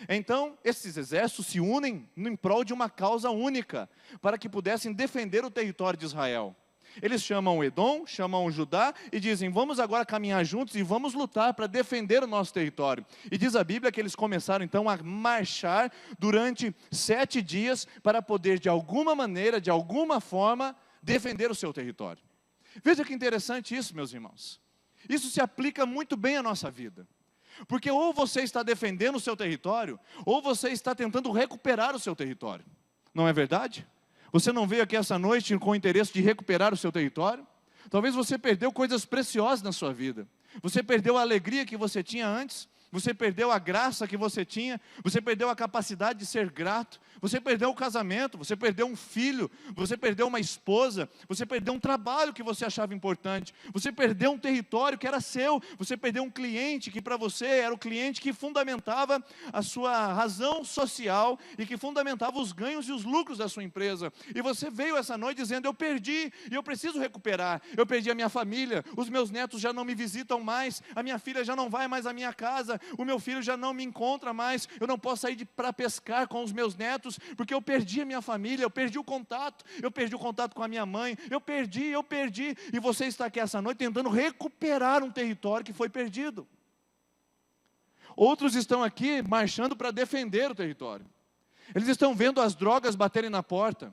Então, esses exércitos se unem em prol de uma causa única, para que pudessem defender o território de Israel. Eles chamam Edom, chamam Judá e dizem, vamos agora caminhar juntos e vamos lutar para defender o nosso território. E diz a Bíblia que eles começaram então a marchar durante 7 dias para poder de alguma maneira, de alguma forma, defender o seu território. Veja que interessante isso, meus irmãos. Isso se aplica muito bem à nossa vida. Porque ou você está defendendo o seu território, ou você está tentando recuperar o seu território. Não é verdade? Você não veio aqui essa noite com o interesse de recuperar o seu território? Talvez você perdeu coisas preciosas na sua vida. Você perdeu a alegria que você tinha antes. você perdeu a graça que você tinha, você perdeu a capacidade de ser grato, você perdeu o casamento, você perdeu um filho, você perdeu uma esposa, você perdeu um trabalho que você achava importante, você perdeu um território que era seu, você perdeu um cliente que para você era o cliente que fundamentava a sua razão social e que fundamentava os ganhos e os lucros da sua empresa. E você veio essa noite dizendo: eu perdi e eu preciso recuperar. Eu perdi a minha família, os meus netos já não me visitam mais, a minha filha já não vai mais à minha casa, o meu filho já não me encontra mais, eu não posso sair para pescar com os meus netos, porque eu perdi a minha família, eu perdi o contato com a minha mãe, eu perdi, e você está aqui essa noite tentando recuperar um território que foi perdido. Outros estão aqui marchando para defender o território, eles estão vendo as drogas baterem na porta,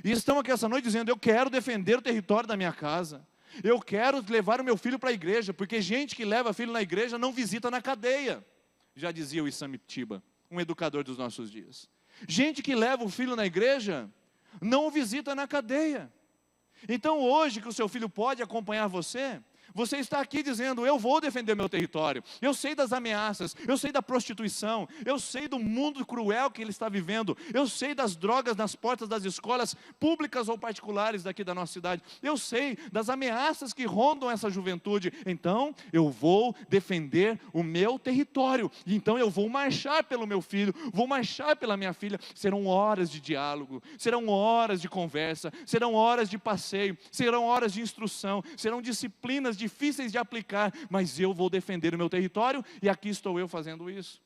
e estão aqui essa noite dizendo: eu quero defender o território da minha casa, eu quero levar o meu filho para a igreja, porque gente que leva filho na igreja não visita na cadeia, já dizia o Issam Tiba, um educador dos nossos dias. Gente que leva o filho na igreja não o visita na cadeia. Então hoje que o seu filho pode acompanhar você, você está aqui dizendo: eu vou defender meu território, eu sei das ameaças, eu sei da prostituição, eu sei do mundo cruel que ele está vivendo, eu sei das drogas nas portas das escolas públicas ou particulares daqui da nossa cidade, eu sei das ameaças que rondam essa juventude, então eu vou defender o meu território, então eu vou marchar pelo meu filho, vou marchar pela minha filha. Serão horas de diálogo, serão horas de conversa, serão horas de passeio, serão horas de instrução, serão disciplinas difíceis de aplicar, mas eu vou defender o meu território, e aqui estou eu fazendo isso.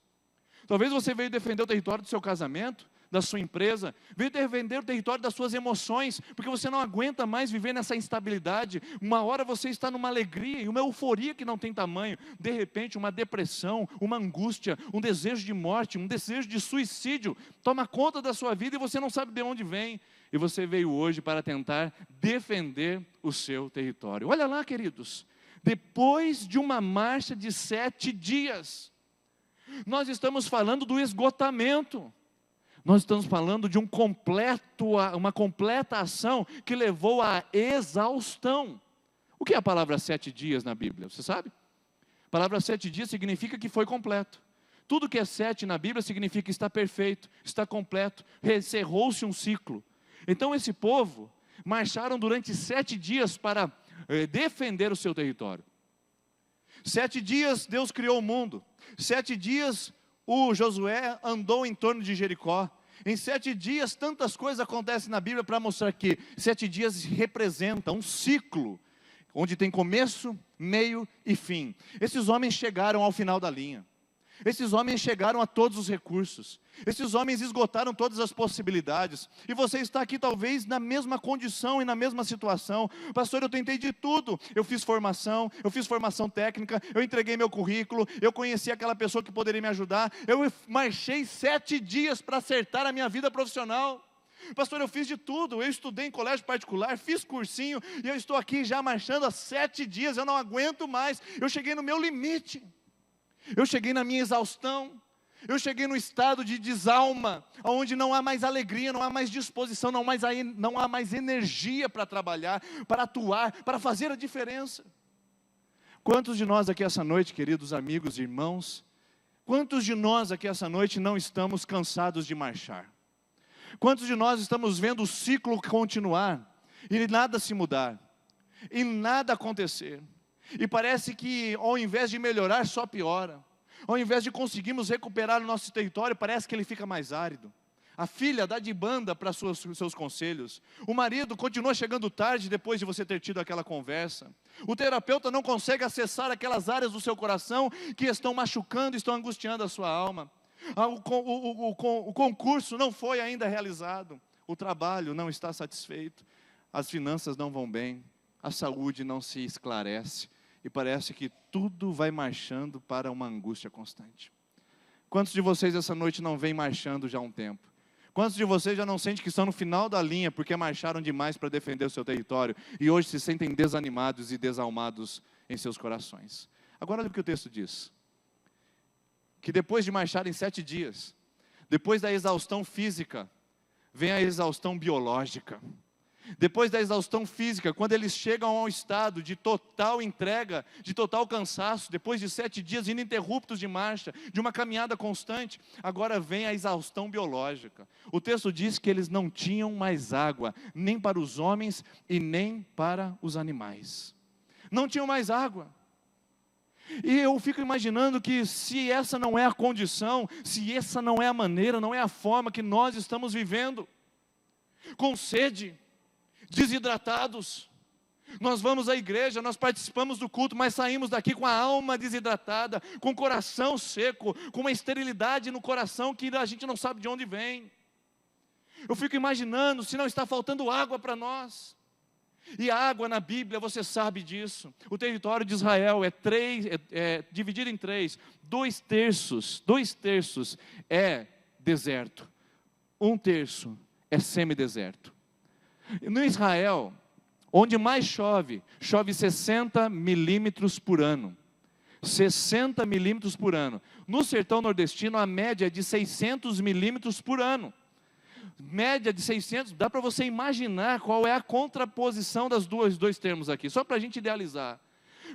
Talvez você veio defender o território do seu casamento, da sua empresa, veio defender o território das suas emoções, porque você não aguenta mais viver nessa instabilidade. Uma hora você está numa alegria e uma euforia que não tem tamanho, de repente uma depressão, uma angústia, um desejo de morte, um desejo de suicídio toma conta da sua vida e você não sabe de onde vem, e você veio hoje para tentar defender o seu território. Olha lá, queridos, depois de uma marcha de 7 dias, nós estamos falando do esgotamento, nós estamos falando de uma completa ação que levou à exaustão. O que é a palavra 7 dias na Bíblia? Você sabe? A palavra 7 dias significa que foi completo. Tudo que é 7 na Bíblia significa que está perfeito, está completo, encerrou-se um ciclo. Então esse povo marcharam durante 7 dias para defender o seu território. 7 dias Deus criou o mundo. 7 dias o Josué andou em torno de Jericó. Em 7 dias tantas coisas acontecem na Bíblia para mostrar que 7 dias representam um ciclo, onde tem começo, meio e fim. Esses homens chegaram ao final da linha. Esses homens chegaram a todos os recursos. Esses homens esgotaram todas as possibilidades. E você está aqui talvez na mesma condição e na mesma situação. Pastor, eu tentei de tudo. Eu fiz formação técnica, eu entreguei meu currículo, eu conheci aquela pessoa que poderia me ajudar. Eu marchei 7 dias para acertar a minha vida profissional. Pastor, eu fiz de tudo, eu estudei em colégio particular, fiz cursinho, e eu estou aqui já marchando há 7 dias, eu não aguento mais, eu cheguei no meu limite. Eu cheguei na minha exaustão, eu cheguei no estado de desalma, onde não há mais alegria, não há mais disposição, não há mais energia para trabalhar, para atuar, para fazer a diferença. Quantos de nós aqui essa noite, queridos amigos e irmãos, quantos de nós aqui essa noite não estamos cansados de marchar? Quantos de nós estamos vendo o ciclo continuar, e nada se mudar, e nada acontecer? E parece que ao invés de melhorar, só piora. Ao invés de conseguirmos recuperar o nosso território, parece que ele fica mais árido. A filha dá de banda para seus conselhos. O marido continua chegando tarde depois de você ter tido aquela conversa. O terapeuta não consegue acessar aquelas áreas do seu coração que estão machucando, estão angustiando a sua alma. O concurso não foi ainda realizado. O trabalho não está satisfeito. As finanças não vão bem. A saúde não se esclarece. E parece que tudo vai marchando para uma angústia constante. Quantos de vocês essa noite não vêm marchando já há um tempo? Quantos de vocês já não sentem que estão no final da linha porque marcharam demais para defender o seu território e hoje se sentem desanimados e desalmados em seus corações? Agora olha o que o texto diz. Que depois de marcharem 7 dias, depois da exaustão física, vem a exaustão biológica. Depois da exaustão física, quando eles chegam ao estado de total entrega, de total cansaço, depois de 7 dias ininterruptos de marcha, de uma caminhada constante, agora vem a exaustão biológica. O texto diz que eles não tinham mais água, nem para os homens e nem para os animais. Não tinham mais água. E eu fico imaginando que se essa não é a condição, se essa não é a maneira, não é a forma que nós estamos vivendo, com sede, desidratados, nós vamos à igreja, nós participamos do culto, mas saímos daqui com a alma desidratada, com o coração seco, com uma esterilidade no coração que a gente não sabe de onde vem. Eu fico imaginando se não está faltando água para nós. E a água na Bíblia, você sabe disso. O território de Israel é dividido em 3. 2/3 é deserto. 1/3 é semideserto. No Israel, onde mais chove 60 milímetros por ano. 60 milímetros por ano. No sertão nordestino, a média é de 600 milímetros por ano. Média de 600, dá para você imaginar qual é a contraposição dos dois termos aqui, só para a gente idealizar.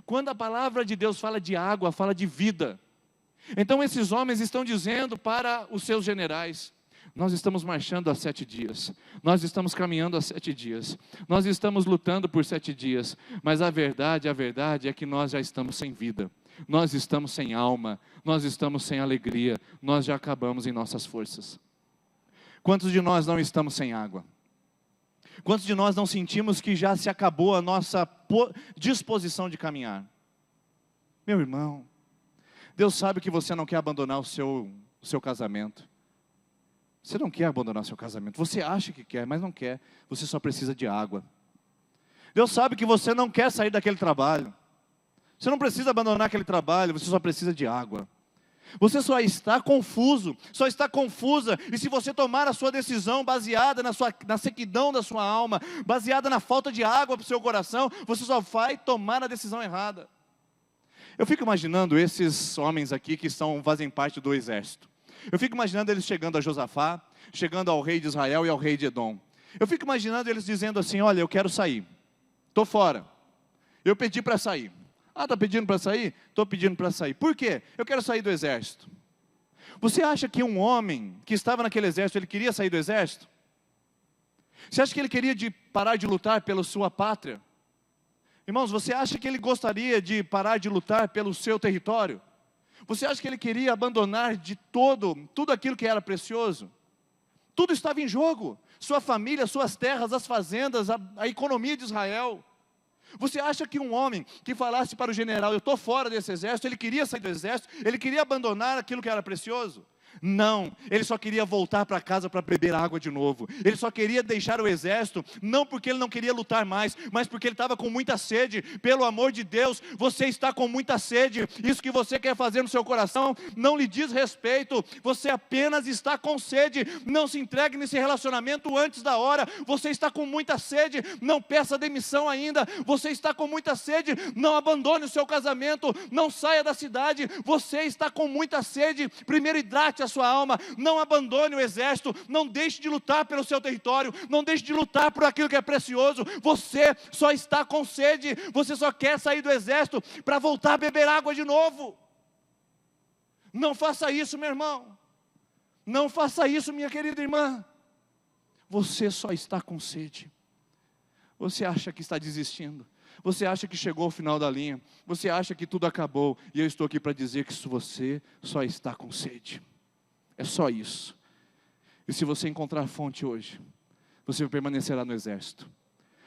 Quando a palavra de Deus fala de água, fala de vida. Então esses homens estão dizendo para os seus generais: nós estamos marchando há 7 dias, nós estamos caminhando há 7 dias, nós estamos lutando por 7 dias, mas a verdade é que nós já estamos sem vida, nós estamos sem alma, nós estamos sem alegria, nós já acabamos em nossas forças. Quantos de nós não estamos sem água? Quantos de nós não sentimos que já se acabou a nossa disposição de caminhar? Meu irmão, Deus sabe que você não quer abandonar o seu casamento. Você não quer abandonar o seu casamento. Você acha que quer, mas não quer. Você só precisa de água. Deus sabe que você não quer sair daquele trabalho. Você não precisa abandonar aquele trabalho, você só precisa de água. Você só está confuso, só está confusa, e se você tomar a sua decisão baseada na sequidão da sua alma, baseada na falta de água para o seu coração, você só vai tomar a decisão errada. Eu fico imaginando esses homens aqui que fazem parte do exército. Eu fico imaginando eles chegando a Josafá, chegando ao rei de Israel e ao rei de Edom. Eu fico imaginando eles dizendo assim: olha, eu quero sair, estou fora, eu pedi para sair. Ah, está pedindo para sair? Estou pedindo para sair. Por quê? Eu quero sair do exército. Você acha que um homem que estava naquele exército, ele queria sair do exército? Você acha que ele queria parar de lutar pela sua pátria? Irmãos, você acha que ele gostaria de parar de lutar pelo seu território? Você acha que ele queria abandonar de tudo aquilo que era precioso? Tudo estava em jogo. Sua família, suas terras, as fazendas, a economia de Israel. Você acha que um homem que falasse para o general: eu estou fora desse exército, ele queria sair do exército, ele queria abandonar aquilo que era precioso? Não, ele só queria voltar para casa para beber água de novo. Ele só queria deixar o exército, não porque ele não queria lutar mais, mas porque ele estava com muita sede. Pelo amor de Deus, você está com muita sede. Isso que você quer fazer no seu coração não lhe diz respeito. Você apenas está com sede. Não se entregue nesse relacionamento antes da hora. Você está com muita sede, não peça demissão ainda. Você está com muita sede, não abandone o seu casamento, não saia da cidade. Você está com muita sede, primeiro hidrate a sua alma, não abandone o exército, não deixe de lutar pelo seu território, não deixe de lutar por aquilo que é precioso. Você só está com sede, você só quer sair do exército para voltar a beber água de novo. Não faça isso, meu irmão, não faça isso, minha querida irmã. Você só está com sede. Você acha que está desistindo, você acha que chegou ao final da linha, você acha que tudo acabou, e eu estou aqui para dizer que você só está com sede. É só isso. E se você encontrar a fonte hoje, você permanecerá no exército.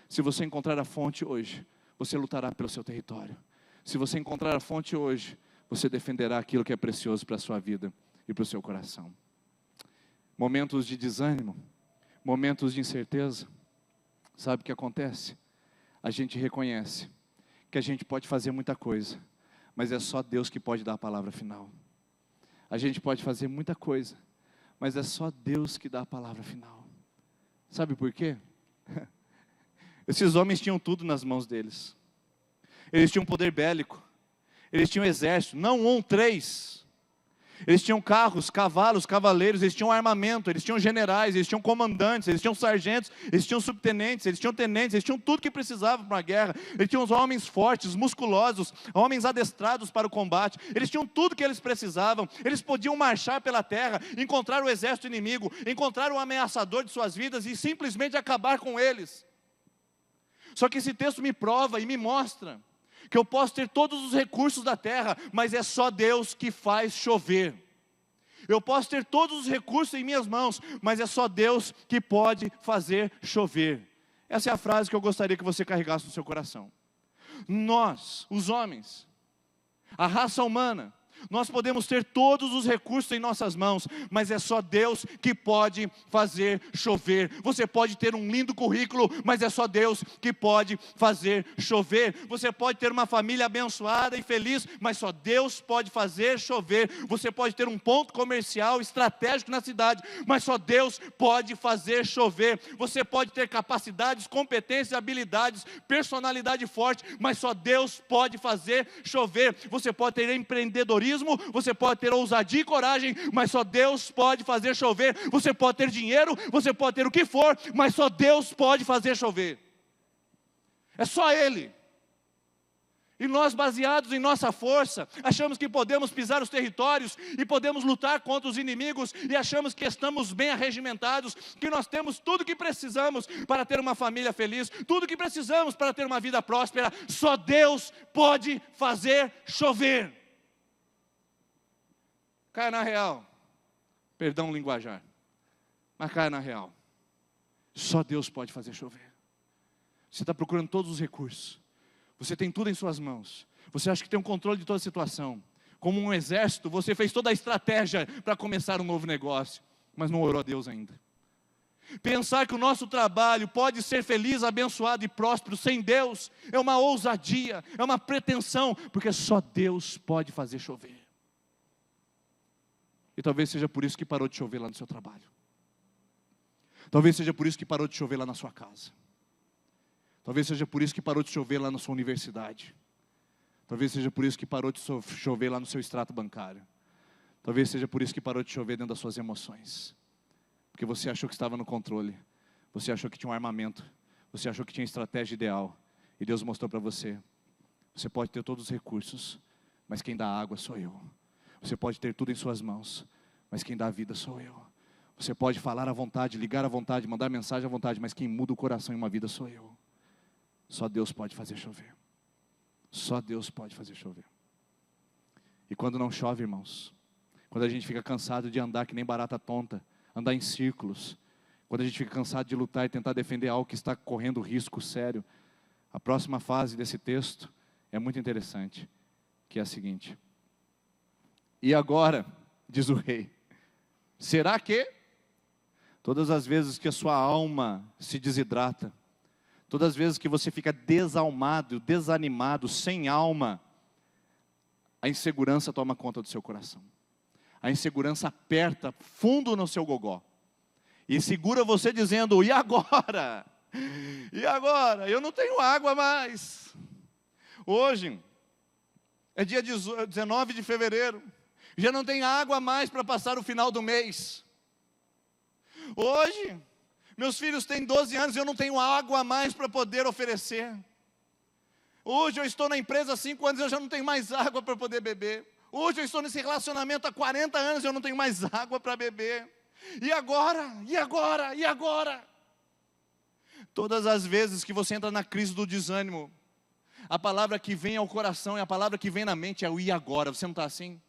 Se você encontrar a fonte hoje, você lutará pelo seu território. Se você encontrar a fonte hoje, você defenderá aquilo que é precioso para a sua vida e para o seu coração. Momentos de desânimo, momentos de incerteza, sabe o que acontece? A gente reconhece que a gente pode fazer muita coisa, mas é só Deus que pode dar a palavra final. A gente pode fazer muita coisa, mas é só Deus que dá a palavra final. Sabe por quê? Esses homens tinham tudo nas mãos deles. Eles tinham poder bélico. Eles tinham exército, não 3. Eles tinham carros, cavalos, cavaleiros, eles tinham armamento, eles tinham generais, eles tinham comandantes, eles tinham sargentos, eles tinham subtenentes, eles tinham tenentes, eles tinham tudo que precisavam para uma guerra. Eles tinham os homens fortes, musculosos, homens adestrados para o combate. Eles tinham tudo que eles precisavam. Eles podiam marchar pela terra, encontrar o exército inimigo, encontrar o ameaçador de suas vidas e simplesmente acabar com eles. Só que esse texto me prova e me mostra que eu posso ter todos os recursos da terra, mas é só Deus que faz chover. Eu posso ter todos os recursos em minhas mãos, mas é só Deus que pode fazer chover. Essa é a frase que eu gostaria que você carregasse no seu coração. Nós, os homens, a raça humana, nós podemos ter todos os recursos em nossas mãos, mas é só Deus que pode fazer chover. Você pode ter um lindo currículo, mas é só Deus que pode fazer chover. Você pode ter uma família abençoada e feliz, mas só Deus pode fazer chover. Você pode ter um ponto comercial estratégico na cidade, mas só Deus pode fazer chover. Você pode ter capacidades, competências, habilidades, personalidade forte, mas só Deus pode fazer chover. Você pode ter empreendedorismo, você pode ter ousadia e coragem, mas só Deus pode fazer chover. Você pode ter dinheiro, você pode ter o que for, mas só Deus pode fazer chover. É só Ele. E nós, baseados em nossa força, achamos que podemos pisar os territórios e podemos lutar contra os inimigos e achamos que estamos bem arregimentados, que nós temos tudo o que precisamos para ter uma família feliz, tudo o que precisamos para ter uma vida próspera. Só Deus pode fazer chover. Caia na real, perdão o linguajar, mas caia na real. Só Deus pode fazer chover. Você está procurando todos os recursos, você tem tudo em suas mãos, você acha que tem um controle de toda a situação. Como um exército, você fez toda a estratégia para começar um novo negócio, mas não orou a Deus ainda. Pensar que o nosso trabalho pode ser feliz, abençoado e próspero sem Deus é uma ousadia, é uma pretensão, porque só Deus pode fazer chover. E talvez seja por isso que parou de chover lá no seu trabalho. Talvez seja por isso que parou de chover lá na sua casa. Talvez seja por isso que parou de chover lá na sua universidade. Talvez seja por isso que parou de chover lá no seu extrato bancário. Talvez seja por isso que parou de chover dentro das suas emoções. Porque você achou que estava no controle. Você achou que tinha um armamento. Você achou que tinha estratégia ideal. E Deus mostrou para você. Você pode ter todos os recursos, mas quem dá água sou eu. Você pode ter tudo em suas mãos, mas quem dá a vida sou eu. Você pode falar à vontade, ligar à vontade, mandar mensagem à vontade, mas quem muda o coração em uma vida sou eu. Só Deus pode fazer chover. Só Deus pode fazer chover. E quando não chove, irmãos, quando a gente fica cansado de andar que nem barata tonta, andar em círculos, quando a gente fica cansado de lutar e tentar defender algo que está correndo risco sério, a próxima fase desse texto é muito interessante, que é a seguinte: e agora, diz o rei, será que todas as vezes que a sua alma se desidrata, todas as vezes que você fica desalmado, desanimado, sem alma, a insegurança toma conta do seu coração. A insegurança aperta fundo no seu gogó e segura você dizendo: e agora? E agora? Eu não tenho água mais. Hoje é dia 19 de fevereiro. Já não tem água mais para passar o final do mês. Hoje, meus filhos têm 12 anos e eu não tenho água mais para poder oferecer. Hoje eu estou na empresa há 5 anos e eu já não tenho mais água para poder beber. Hoje eu estou nesse relacionamento há 40 anos e eu não tenho mais água para beber. E agora? E agora? E agora? Todas as vezes que você entra na crise do desânimo, a palavra que vem ao coração e a palavra que vem na mente é o e agora. Você não está assim?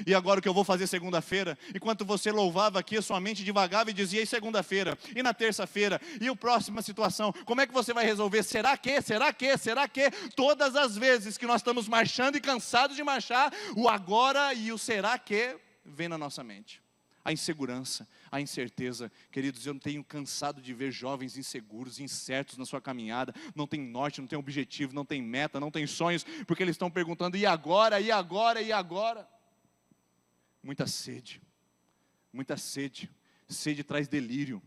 E agora o que eu vou fazer segunda-feira? Enquanto você louvava aqui, a sua mente divagava e dizia: e segunda-feira? E na terça-feira? E a próxima situação? Como é que você vai resolver? Será que? Será que? Será que? Todas as vezes que nós estamos marchando e cansados de marchar, o agora e o será que vem na nossa mente. A insegurança, a incerteza. Queridos, eu tenho cansado de ver jovens inseguros, incertos na sua caminhada. Não tem norte, não tem objetivo, não tem meta, não tem sonhos, porque eles estão perguntando: e agora? E agora? E agora? Muita sede, sede traz delírio.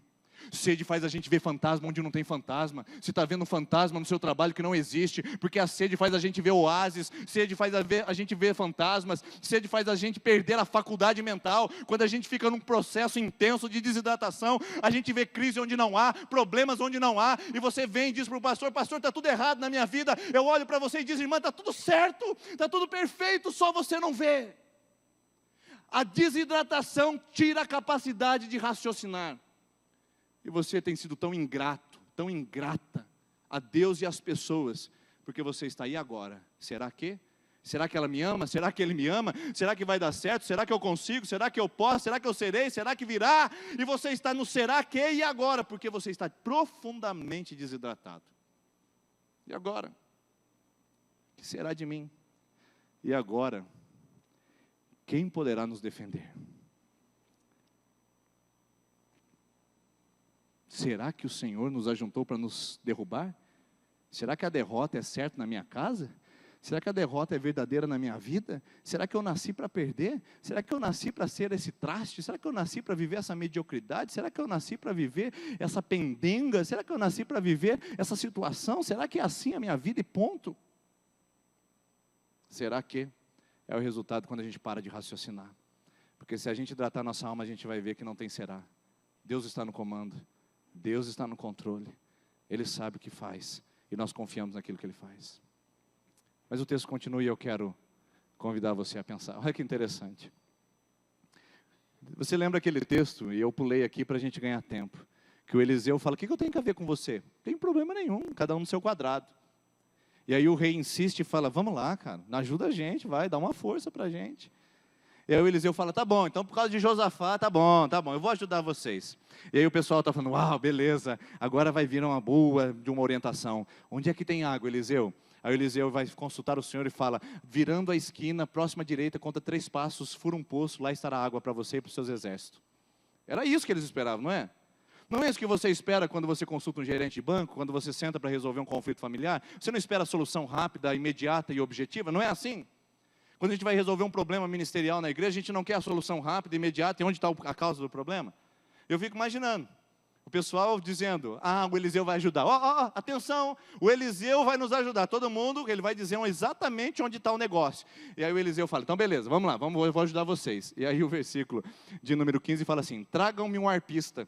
Sede faz a gente ver fantasma onde não tem fantasma. Você está vendo fantasma no seu trabalho que não existe, porque a sede faz a gente ver oásis, sede faz a gente ver fantasmas, sede faz a gente perder a faculdade mental. Quando a gente fica num processo intenso de desidratação, a gente vê crise onde não há, problemas onde não há, e você vem e diz para o pastor, pastor, está tudo errado na minha vida. Eu olho para você e diz, irmã, está tudo certo, está tudo perfeito, só você não vê. A desidratação tira a capacidade de raciocinar. E você tem sido tão ingrato, tão ingrata a Deus e às pessoas, porque você está aí agora. Será que? Será que ela me ama? Será que ele me ama? Será que vai dar certo? Será que eu consigo? Será que eu posso? Será que eu serei? Será que virá? E você está no será que e agora, porque você está profundamente desidratado. E agora? O que será de mim? E agora? Quem poderá nos defender? Será que o Senhor nos ajuntou para nos derrubar? Será que a derrota é certa na minha casa? Será que a derrota é verdadeira na minha vida? Será que eu nasci para perder? Será que eu nasci para ser esse traste? Será que eu nasci para viver essa mediocridade? Será que eu nasci para viver essa pendenga? Será que eu nasci para viver essa situação? Será que é assim a minha vida e ponto? Será que é o resultado quando a gente para de raciocinar? Porque se a gente hidratar nossa alma, a gente vai ver que não tem será. Deus está no comando. Deus está no controle. Ele sabe o que faz. E nós confiamos naquilo que Ele faz. Mas o texto continua e eu quero convidar você a pensar. Olha que interessante. Você lembra aquele texto, e eu pulei aqui para a gente ganhar tempo, que o Eliseu fala, o que eu tenho que ver com você? Não tem problema nenhum, cada um no seu quadrado. E aí o rei insiste e fala, vamos lá, cara, ajuda a gente, vai, dá uma força para a gente. E aí o Eliseu fala, tá bom, então por causa de Josafá, tá bom, eu vou ajudar vocês. E aí o pessoal está falando, uau, beleza, agora vai vir uma boa de uma orientação. Onde é que tem água, Eliseu? Aí o Eliseu vai consultar o Senhor e fala, virando a esquina, próxima à direita, conta 3 passos, fura um poço, lá estará água para você e para os seus exércitos. Era isso que eles esperavam, não é? Não é isso que você espera quando você consulta um gerente de banco, quando você senta para resolver um conflito familiar? Você não espera a solução rápida, imediata e objetiva? Não é assim? Quando a gente vai resolver um problema ministerial na igreja, a gente não quer a solução rápida, imediata, e onde está a causa do problema? Eu fico imaginando, o pessoal dizendo, o Eliseu vai ajudar. Atenção, o Eliseu vai nos ajudar. Todo mundo, ele vai dizer exatamente onde está o negócio. E aí o Eliseu fala, então beleza, vamos lá, eu vou ajudar vocês. E aí o versículo de número 15 fala assim, tragam-me um arpista.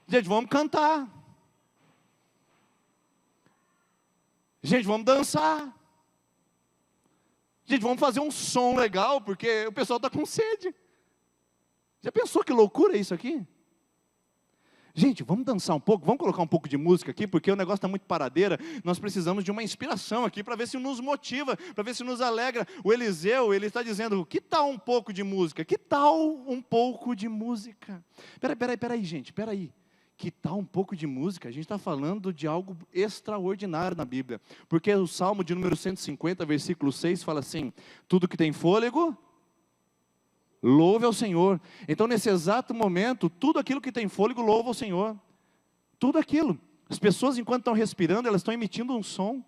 Gente, vamos cantar. Gente, vamos dançar. Gente, vamos fazer um som legal, porque o pessoal está com sede. Já pensou que loucura é isso aqui? Gente, vamos dançar um pouco, vamos colocar um pouco de música aqui, porque o negócio está muito paradeira, nós precisamos de uma inspiração aqui, para ver se nos motiva, para ver se nos alegra. O Eliseu, ele está dizendo, que tal um pouco de música? Que tal um pouco de música? Peraí, gente, peraí. Que tal um pouco de música? A gente está falando de algo extraordinário na Bíblia, porque o Salmo de número 150, versículo 6, fala assim, tudo que tem fôlego, louve ao Senhor. Então nesse exato momento, tudo aquilo que tem fôlego, louva ao Senhor. Tudo aquilo. As pessoas enquanto estão respirando, elas estão emitindo um som.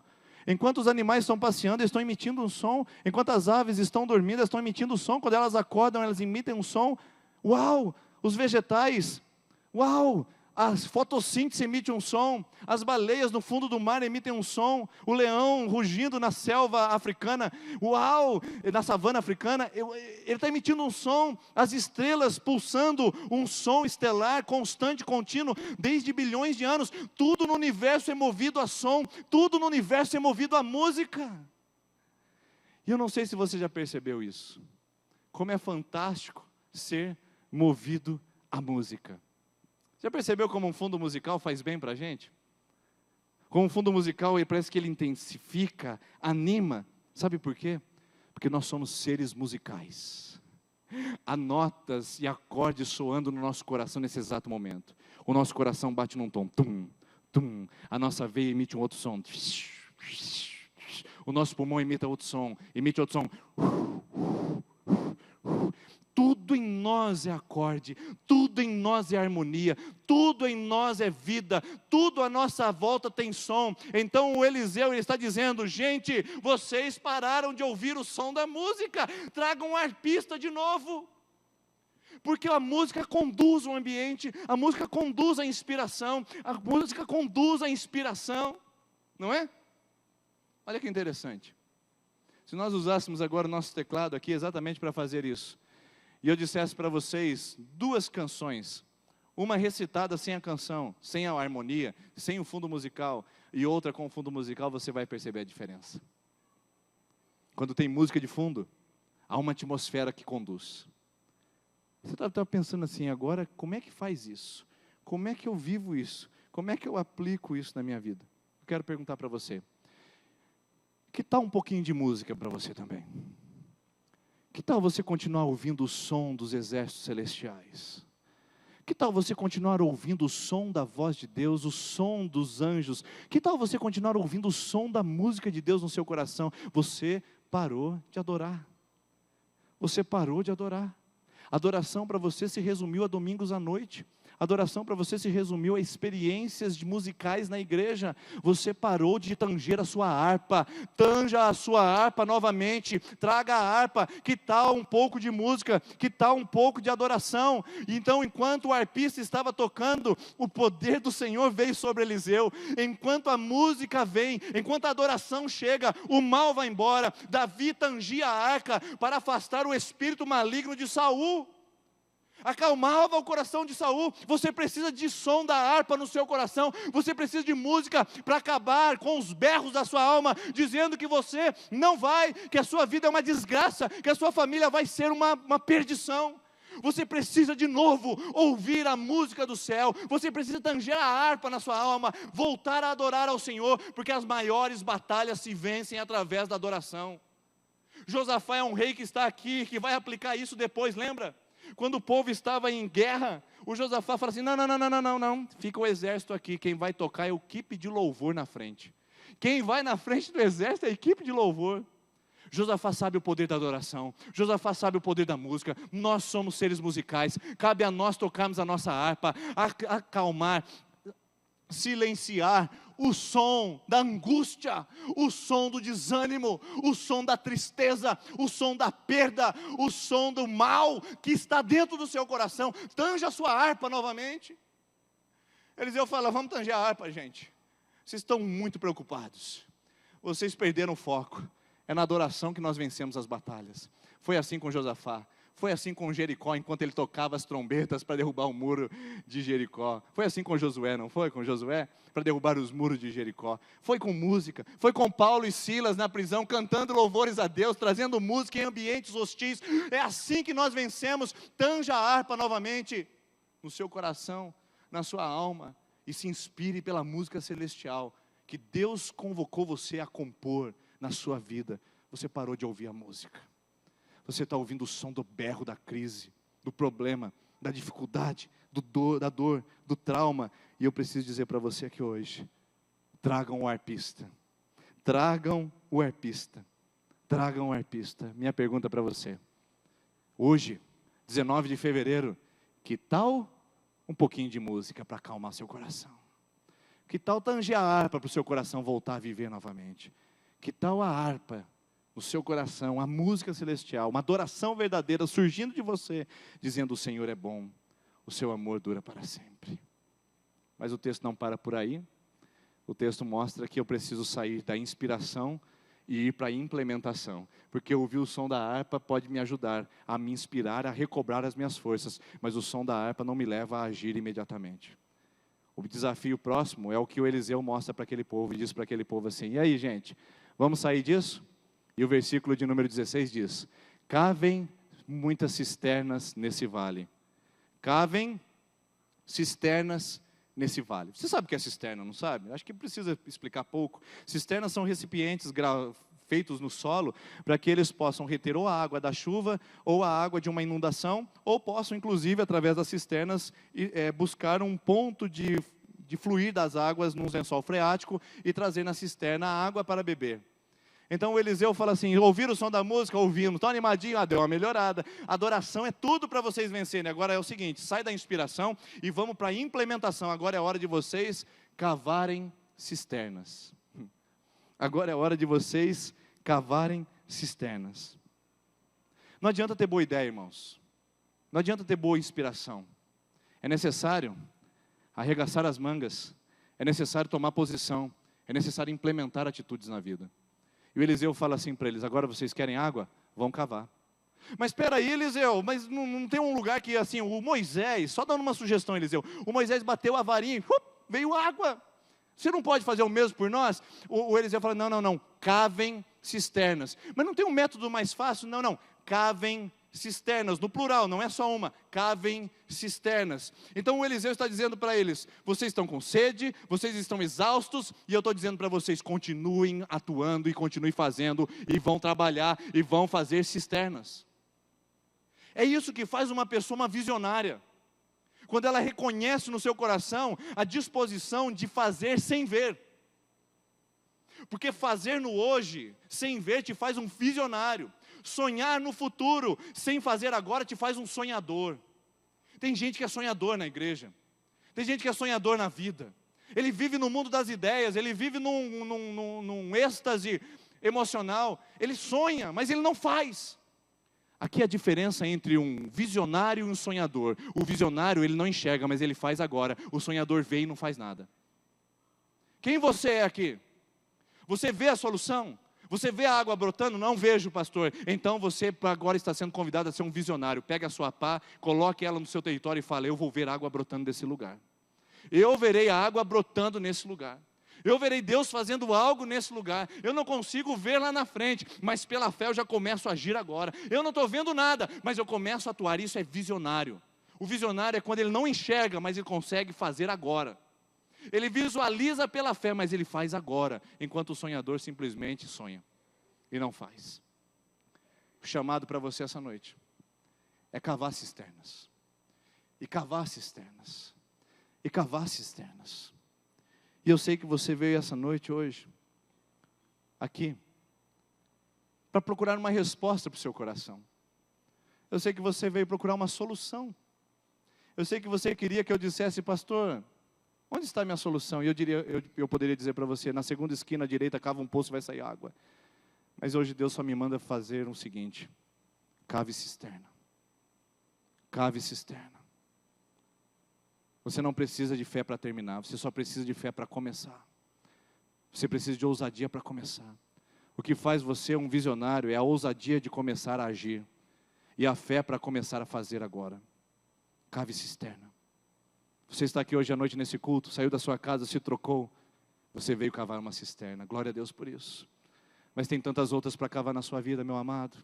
Enquanto os animais estão passeando, eles estão emitindo um som. Enquanto as aves estão dormindo, elas estão emitindo um som. Quando elas acordam, elas emitem um som. Uau! Os vegetais. Uau! A fotossíntese emite um som, as baleias no fundo do mar emitem um som, o leão rugindo na selva africana, uau, na savana africana, ele está emitindo um som, as estrelas pulsando um som estelar constante, contínuo, desde bilhões de anos, tudo no universo é movido a som, tudo no universo é movido a música. E eu não sei se você já percebeu isso, como é fantástico ser movido a música. Já percebeu como um fundo musical faz bem para a gente? Com um fundo musical, parece que ele intensifica, anima. Sabe por quê? Porque nós somos seres musicais. Há notas e acordes soando no nosso coração nesse exato momento. O nosso coração bate num tom, tum, tum. A nossa veia emite um outro som. O nosso pulmão emite outro som. Tudo em nós é acorde, tudo em nós é harmonia, tudo em nós é vida, tudo à nossa volta tem som. Então o Eliseu, ele está dizendo, gente, vocês pararam de ouvir o som da música, tragam um arpista de novo. Porque a música conduz o ambiente, a música conduz a inspiração, a música conduz a inspiração, não é? Olha que interessante. Se nós usássemos agora o nosso teclado aqui exatamente para fazer isso, e eu dissesse para vocês 2 canções, uma recitada sem a canção, sem a harmonia, sem o fundo musical, e outra com o fundo musical, você vai perceber a diferença. Quando tem música de fundo, há uma atmosfera que conduz. Você está pensando assim, agora, como é que faz isso? Como é que eu vivo isso? Como é que eu aplico isso na minha vida? Eu quero perguntar para você. Que tal um pouquinho de música para você também? Que tal você continuar ouvindo o som dos exércitos celestiais? Que tal você continuar ouvindo o som da voz de Deus, o som dos anjos? Que tal você continuar ouvindo o som da música de Deus no seu coração? Você parou de adorar. Você parou de adorar. Adoração para você se resumiu a domingos à noite. Adoração para você se resumiu a experiências musicais na igreja. Você parou de tanger a sua harpa. Tanja a sua harpa novamente. Traga a harpa. Que tal um pouco de música? Que tal um pouco de adoração? Então, enquanto o arpista estava tocando, o poder do Senhor veio sobre Eliseu. Enquanto a música vem, enquanto a adoração chega, o mal vai embora. Davi tangia a arca para afastar o espírito maligno de Saul. Acalmava o coração de Saul. Você precisa de som da harpa no seu coração. Você precisa de música para acabar com os berros da sua alma, dizendo que você não vai, que a sua vida é uma desgraça, que a sua família vai ser uma perdição. Você precisa de novo ouvir a música do céu. Você precisa tanger a harpa na sua alma, voltar a adorar ao Senhor, porque as maiores batalhas se vencem através da adoração. Josafá é um rei que está aqui, que vai aplicar isso depois, lembra? Quando o povo estava em guerra, o Josafá fala assim, não, fica o exército aqui, quem vai tocar é a equipe de louvor na frente. Quem vai na frente do exército é a equipe de louvor. Josafá sabe o poder da adoração, Josafá sabe o poder da música. Nós somos seres musicais, cabe a nós tocarmos a nossa harpa, acalmar, silenciar o som da angústia, o som do desânimo, o som da tristeza, o som da perda, o som do mal que está dentro do seu coração. Tanja a sua harpa novamente. Eliseu fala, vamos tanger a harpa, gente. Vocês estão muito preocupados, vocês perderam o foco. É na adoração que nós vencemos as batalhas. Foi assim com Josafá. Foi assim com Jericó, enquanto ele tocava as trombetas para derrubar o muro de Jericó. Foi assim com Josué, não foi? Com Josué, para derrubar os muros de Jericó. Foi com música. Foi com Paulo e Silas na prisão, cantando louvores a Deus, trazendo música em ambientes hostis. É assim que nós vencemos. Tanja a harpa novamente no seu coração, na sua alma, e se inspire pela música celestial que Deus convocou você a compor na sua vida. Você parou de ouvir a música. Você está ouvindo o som do berro da crise, do problema, da dificuldade, da dor, do trauma. E eu preciso dizer para você aqui hoje, tragam o arpista. Tragam o arpista. Tragam o arpista. Minha pergunta para você. Hoje, 19 de fevereiro, que tal um pouquinho de música para acalmar seu coração? Que tal tanger a harpa para o seu coração voltar a viver novamente? Que tal a harpa no seu coração, a música celestial, uma adoração verdadeira surgindo de você, dizendo o Senhor é bom, o seu amor dura para sempre. Mas o texto não para por aí. O texto mostra que eu preciso sair da inspiração e ir para a implementação, porque ouvir o som da harpa pode me ajudar a me inspirar, a recobrar as minhas forças, mas o som da harpa não me leva a agir imediatamente. O desafio próximo é o que o Eliseu mostra para aquele povo, e diz para aquele povo assim, e aí gente, vamos sair disso? E o versículo de número 16 diz, cavem muitas cisternas nesse vale. Cavem cisternas nesse vale. Você sabe o que é cisterna, não sabe? Acho que precisa explicar pouco. Cisternas são recipientes feitos no solo, para que eles possam reter ou a água da chuva, ou a água de uma inundação, ou possam, inclusive, através das cisternas, buscar um ponto de fluir das águas num lençol freático e trazer na cisterna a água para beber. Então o Eliseu fala assim, ouviram o som da música? Ouvimos, estão animadinhos? Deu uma melhorada. Adoração é tudo para vocês vencerem. Agora é o seguinte, sai da inspiração e vamos para a implementação. Agora é a hora de vocês cavarem cisternas. Agora é a hora de vocês cavarem cisternas. Não adianta ter boa ideia, irmãos. Não adianta ter boa inspiração. É necessário arregaçar as mangas, é necessário tomar posição, é necessário implementar atitudes na vida. E o Eliseu fala assim para eles: agora vocês querem água? Vão cavar. Mas espera aí, Eliseu, mas não tem um lugar que assim, o Moisés, só dando uma sugestão, Eliseu, o Moisés bateu a varinha, veio água. Você não pode fazer o mesmo por nós? O Eliseu fala: não, cavem cisternas. Mas não tem um método mais fácil? Não, cavem cisternas, no plural, não é só uma, cavem cisternas. Então o Eliseu está dizendo para eles: vocês estão com sede, vocês estão exaustos, e eu estou dizendo para vocês, continuem atuando e continuem fazendo, e vão trabalhar, e vão fazer cisternas. É isso que faz uma pessoa uma visionária, quando ela reconhece no seu coração a disposição de fazer sem ver. Porque fazer no hoje, sem ver, te faz um visionário. Sonhar no futuro, sem fazer agora, te faz um sonhador. Tem gente que é sonhador na igreja. Tem gente que é sonhador na vida. Ele vive no mundo das ideias, ele vive num êxtase emocional. Ele sonha, mas ele não faz. Aqui a diferença entre um visionário e um sonhador. O visionário, ele não enxerga, mas ele faz agora. O sonhador vê e não faz nada. Quem você é aqui? Você vê a solução? Você vê a água brotando? Não vejo, pastor. Então você agora está sendo convidado a ser um visionário. Pegue a sua pá, coloque ela no seu território e fale: eu vou ver a água brotando desse lugar. Eu verei a água brotando nesse lugar. Eu verei Deus fazendo algo nesse lugar. Eu não consigo ver lá na frente, mas pela fé eu já começo a agir agora. Eu não estou vendo nada, mas eu começo a atuar. Isso é visionário. O visionário é quando ele não enxerga, mas ele consegue fazer agora. Ele visualiza pela fé, mas ele faz agora, enquanto o sonhador simplesmente sonha e não faz. O chamado para você essa noite é cavar cisternas, e cavar cisternas, e cavar cisternas. E eu sei que você veio essa noite hoje, aqui, para procurar uma resposta para o seu coração. Eu sei que você veio procurar uma solução. Eu sei que você queria que eu dissesse: pastor, onde está a minha solução? E eu poderia dizer para você: na segunda esquina à direita, cava um poço e vai sair água. Mas hoje Deus só me manda fazer o seguinte: cave cisterna. Cave cisterna. Você não precisa de fé para terminar, você só precisa de fé para começar. Você precisa de ousadia para começar. O que faz você um visionário é a ousadia de começar a agir, e a fé para começar a fazer agora. Cave cisterna. Você está aqui hoje à noite nesse culto, saiu da sua casa, se trocou, você veio cavar uma cisterna. Glória a Deus por isso. Mas tem tantas outras para cavar na sua vida, meu amado.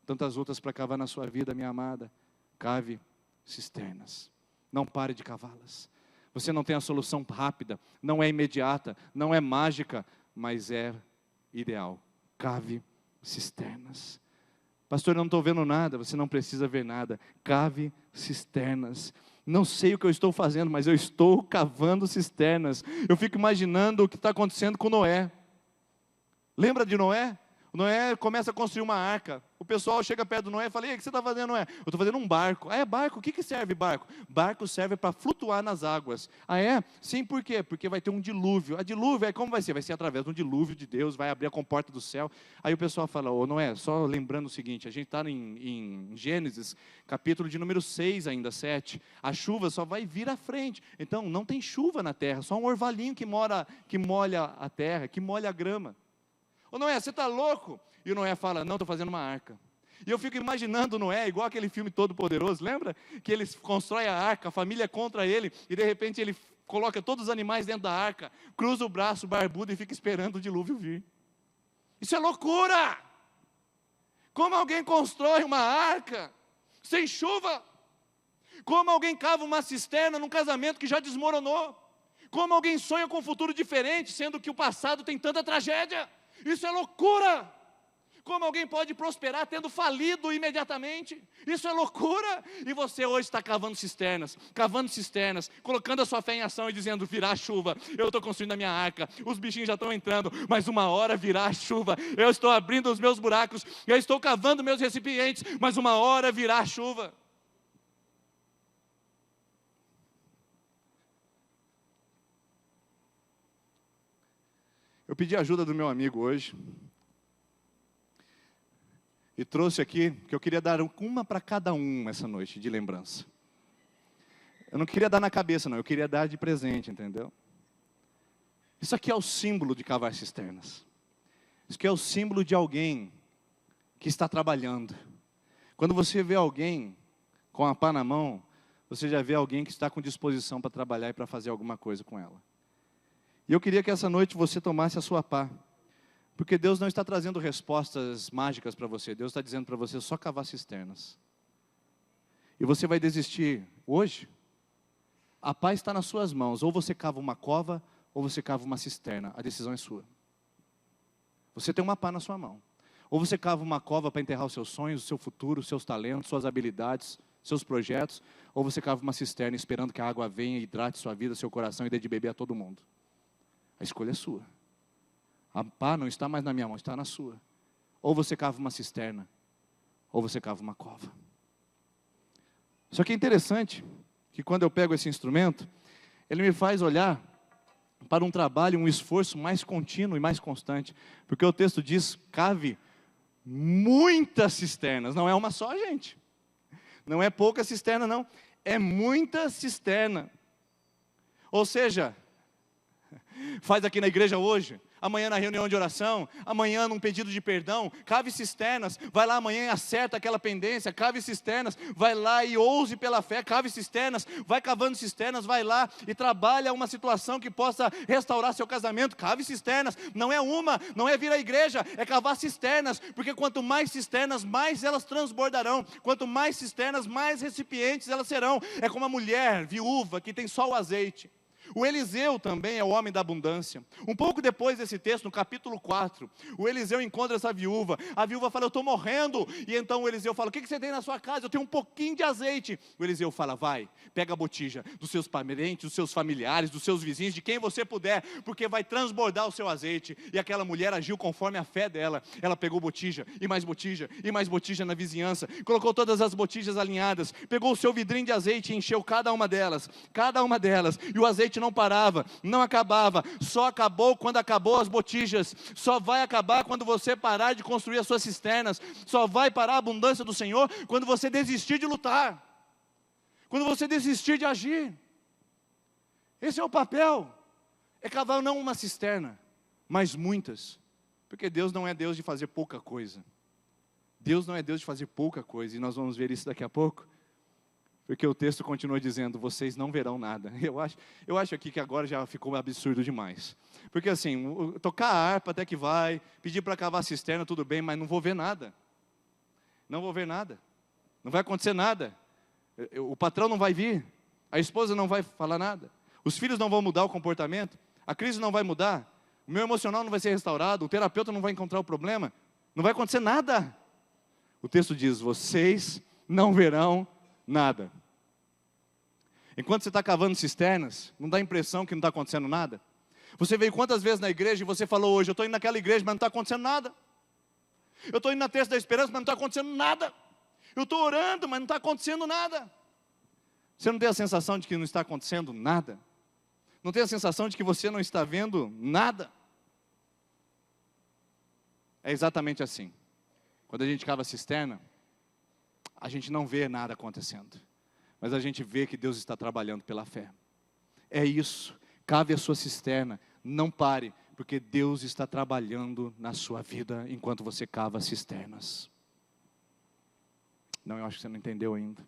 Tantas outras para cavar na sua vida, minha amada. Cave cisternas. Não pare de cavá-las. Você não tem a solução rápida, não é imediata, não é mágica, mas é ideal. Cave cisternas. Pastor, eu não estou vendo nada. Você não precisa ver nada. Cave cisternas. Não sei o que eu estou fazendo, mas eu estou cavando cisternas. Eu fico imaginando o que está acontecendo com Noé. Lembra de Noé? Noé começa a construir uma arca. O pessoal chega perto do Noé e fala: e aí, o que você está fazendo, Noé? Eu estou fazendo um barco. Ah, é barco? O que serve barco? Barco serve para flutuar nas águas. Ah, é? Sim, por quê? Porque vai ter um dilúvio. A dilúvio, como vai ser? Vai ser através de um dilúvio de Deus, vai abrir a comporta do céu. Aí o pessoal fala: ô Noé, só lembrando o seguinte, a gente está em Gênesis, capítulo de número 6 ainda, 7. A chuva só vai vir à frente. Então, não tem chuva na terra, só um orvalhinho que molha a terra, que molha a grama. Ô Noé, você está louco? E o Noé fala: não, estou fazendo uma arca. E eu fico imaginando o Noé, igual aquele filme Todo Poderoso, lembra? Que ele constrói a arca, a família é contra ele, e de repente ele coloca todos os animais dentro da arca, cruza o braço barbudo e fica esperando o dilúvio vir. Isso é loucura! Como alguém constrói uma arca sem chuva? Como alguém cava uma cisterna num casamento que já desmoronou? Como alguém sonha com um futuro diferente, sendo que o passado tem tanta tragédia? Isso é loucura! Como alguém pode prosperar tendo falido imediatamente? Isso é loucura! E você hoje está cavando cisternas, colocando a sua fé em ação e dizendo: virá a chuva, eu estou construindo a minha arca, os bichinhos já estão entrando, mas uma hora virá a chuva, eu estou abrindo os meus buracos, eu estou cavando meus recipientes, mas uma hora virá a chuva. Eu pedi ajuda do meu amigo hoje. e trouxe aqui, que eu queria dar uma para cada um essa noite, de lembrança. Eu não queria dar na cabeça, não, eu queria dar de presente, entendeu? Isso aqui é o símbolo de cavar cisternas. Isso aqui é o símbolo de alguém que está trabalhando. Quando você vê alguém com a pá na mão, você já vê alguém que está com disposição para trabalhar e para fazer alguma coisa com ela. E eu queria que essa noite você tomasse a sua pá. Porque Deus não está trazendo respostas mágicas para você. Deus está dizendo para você só cavar cisternas. E você vai desistir hoje. A pá está nas suas mãos. Ou você cava uma cova, ou você cava uma cisterna. A decisão é sua. Você tem uma pá na sua mão. Ou você cava uma cova para enterrar os seus sonhos, o seu futuro, os seus talentos, suas habilidades, seus projetos. Ou você cava uma cisterna esperando que a água venha e hidrate sua vida, seu coração e dê de beber a todo mundo. A escolha é sua. A pá não está mais na minha mão, está na sua. Ou você cava uma cisterna, ou você cava uma cova. Só que é interessante que quando eu pego esse instrumento, ele me faz olhar para um trabalho, um esforço mais contínuo e mais constante. Porque o texto diz, cave muitas cisternas. Não é uma só, gente. Não é pouca cisterna, não. É muita cisterna. Ou seja, faz aqui na igreja hoje, amanhã na reunião de oração, amanhã num pedido de perdão, cave cisternas, vai lá amanhã e acerta aquela pendência, cave cisternas, vai lá e ouse pela fé, cave cisternas, vai cavando cisternas, vai lá e trabalha uma situação que possa restaurar seu casamento, cave cisternas, não é uma, não é vir à igreja, é cavar cisternas, porque quanto mais cisternas, mais elas transbordarão, quanto mais cisternas, mais recipientes elas serão, é como a mulher viúva que tem só o azeite. O Eliseu também é o homem da abundância. Um pouco depois desse texto, no capítulo 4, o Eliseu encontra essa viúva. A viúva fala, eu estou morrendo. E então o Eliseu fala, o que você tem na sua casa? Eu tenho um pouquinho de azeite. O Eliseu fala, vai, pega a botija dos seus parentes, dos seus familiares, dos seus vizinhos, de quem você puder, porque vai transbordar o seu azeite. E aquela mulher agiu conforme a fé dela. Ela pegou botija, e mais botija na vizinhança. Colocou todas as botijas alinhadas. Pegou o seu vidrinho de azeite e encheu cada uma delas. E o azeite não parava, não acabava, só acabou quando acabou as botijas, só vai acabar quando você parar de construir as suas cisternas, só vai parar a abundância do Senhor quando você desistir de lutar, quando você desistir de agir. Esse é o papel, é cavar não uma cisterna, mas muitas, porque Deus não é Deus de fazer pouca coisa, Deus não é Deus de fazer pouca coisa, e nós vamos ver isso daqui a pouco. Porque o texto continua dizendo, vocês não verão nada. Eu acho aqui que agora já ficou absurdo demais. Porque assim, tocar a harpa até que vai, pedir para cavar a cisterna, tudo bem, mas não vou ver nada. Não vou ver nada. Não vai acontecer nada. O patrão não vai vir. A esposa não vai falar nada. Os filhos não vão mudar o comportamento. A crise não vai mudar. O meu emocional não vai ser restaurado. O terapeuta não vai encontrar o problema. Não vai acontecer nada. O texto diz, vocês não verão nada. Enquanto você está cavando cisternas, não dá a impressão que não está acontecendo nada? Você veio quantas vezes na igreja e você falou hoje, eu estou indo naquela igreja, mas não está acontecendo nada. Eu estou indo na terça da esperança, mas não está acontecendo nada. Eu estou orando, mas não está acontecendo nada. Você não tem a sensação de que não está acontecendo nada? Não tem a sensação de que você não está vendo nada? É exatamente assim. Quando a gente cava a cisterna, a gente não vê nada acontecendo, mas a gente vê que Deus está trabalhando pela fé. É isso, cave a sua cisterna, não pare, porque Deus está trabalhando na sua vida enquanto você cava cisternas. Não, eu acho que você não entendeu ainda.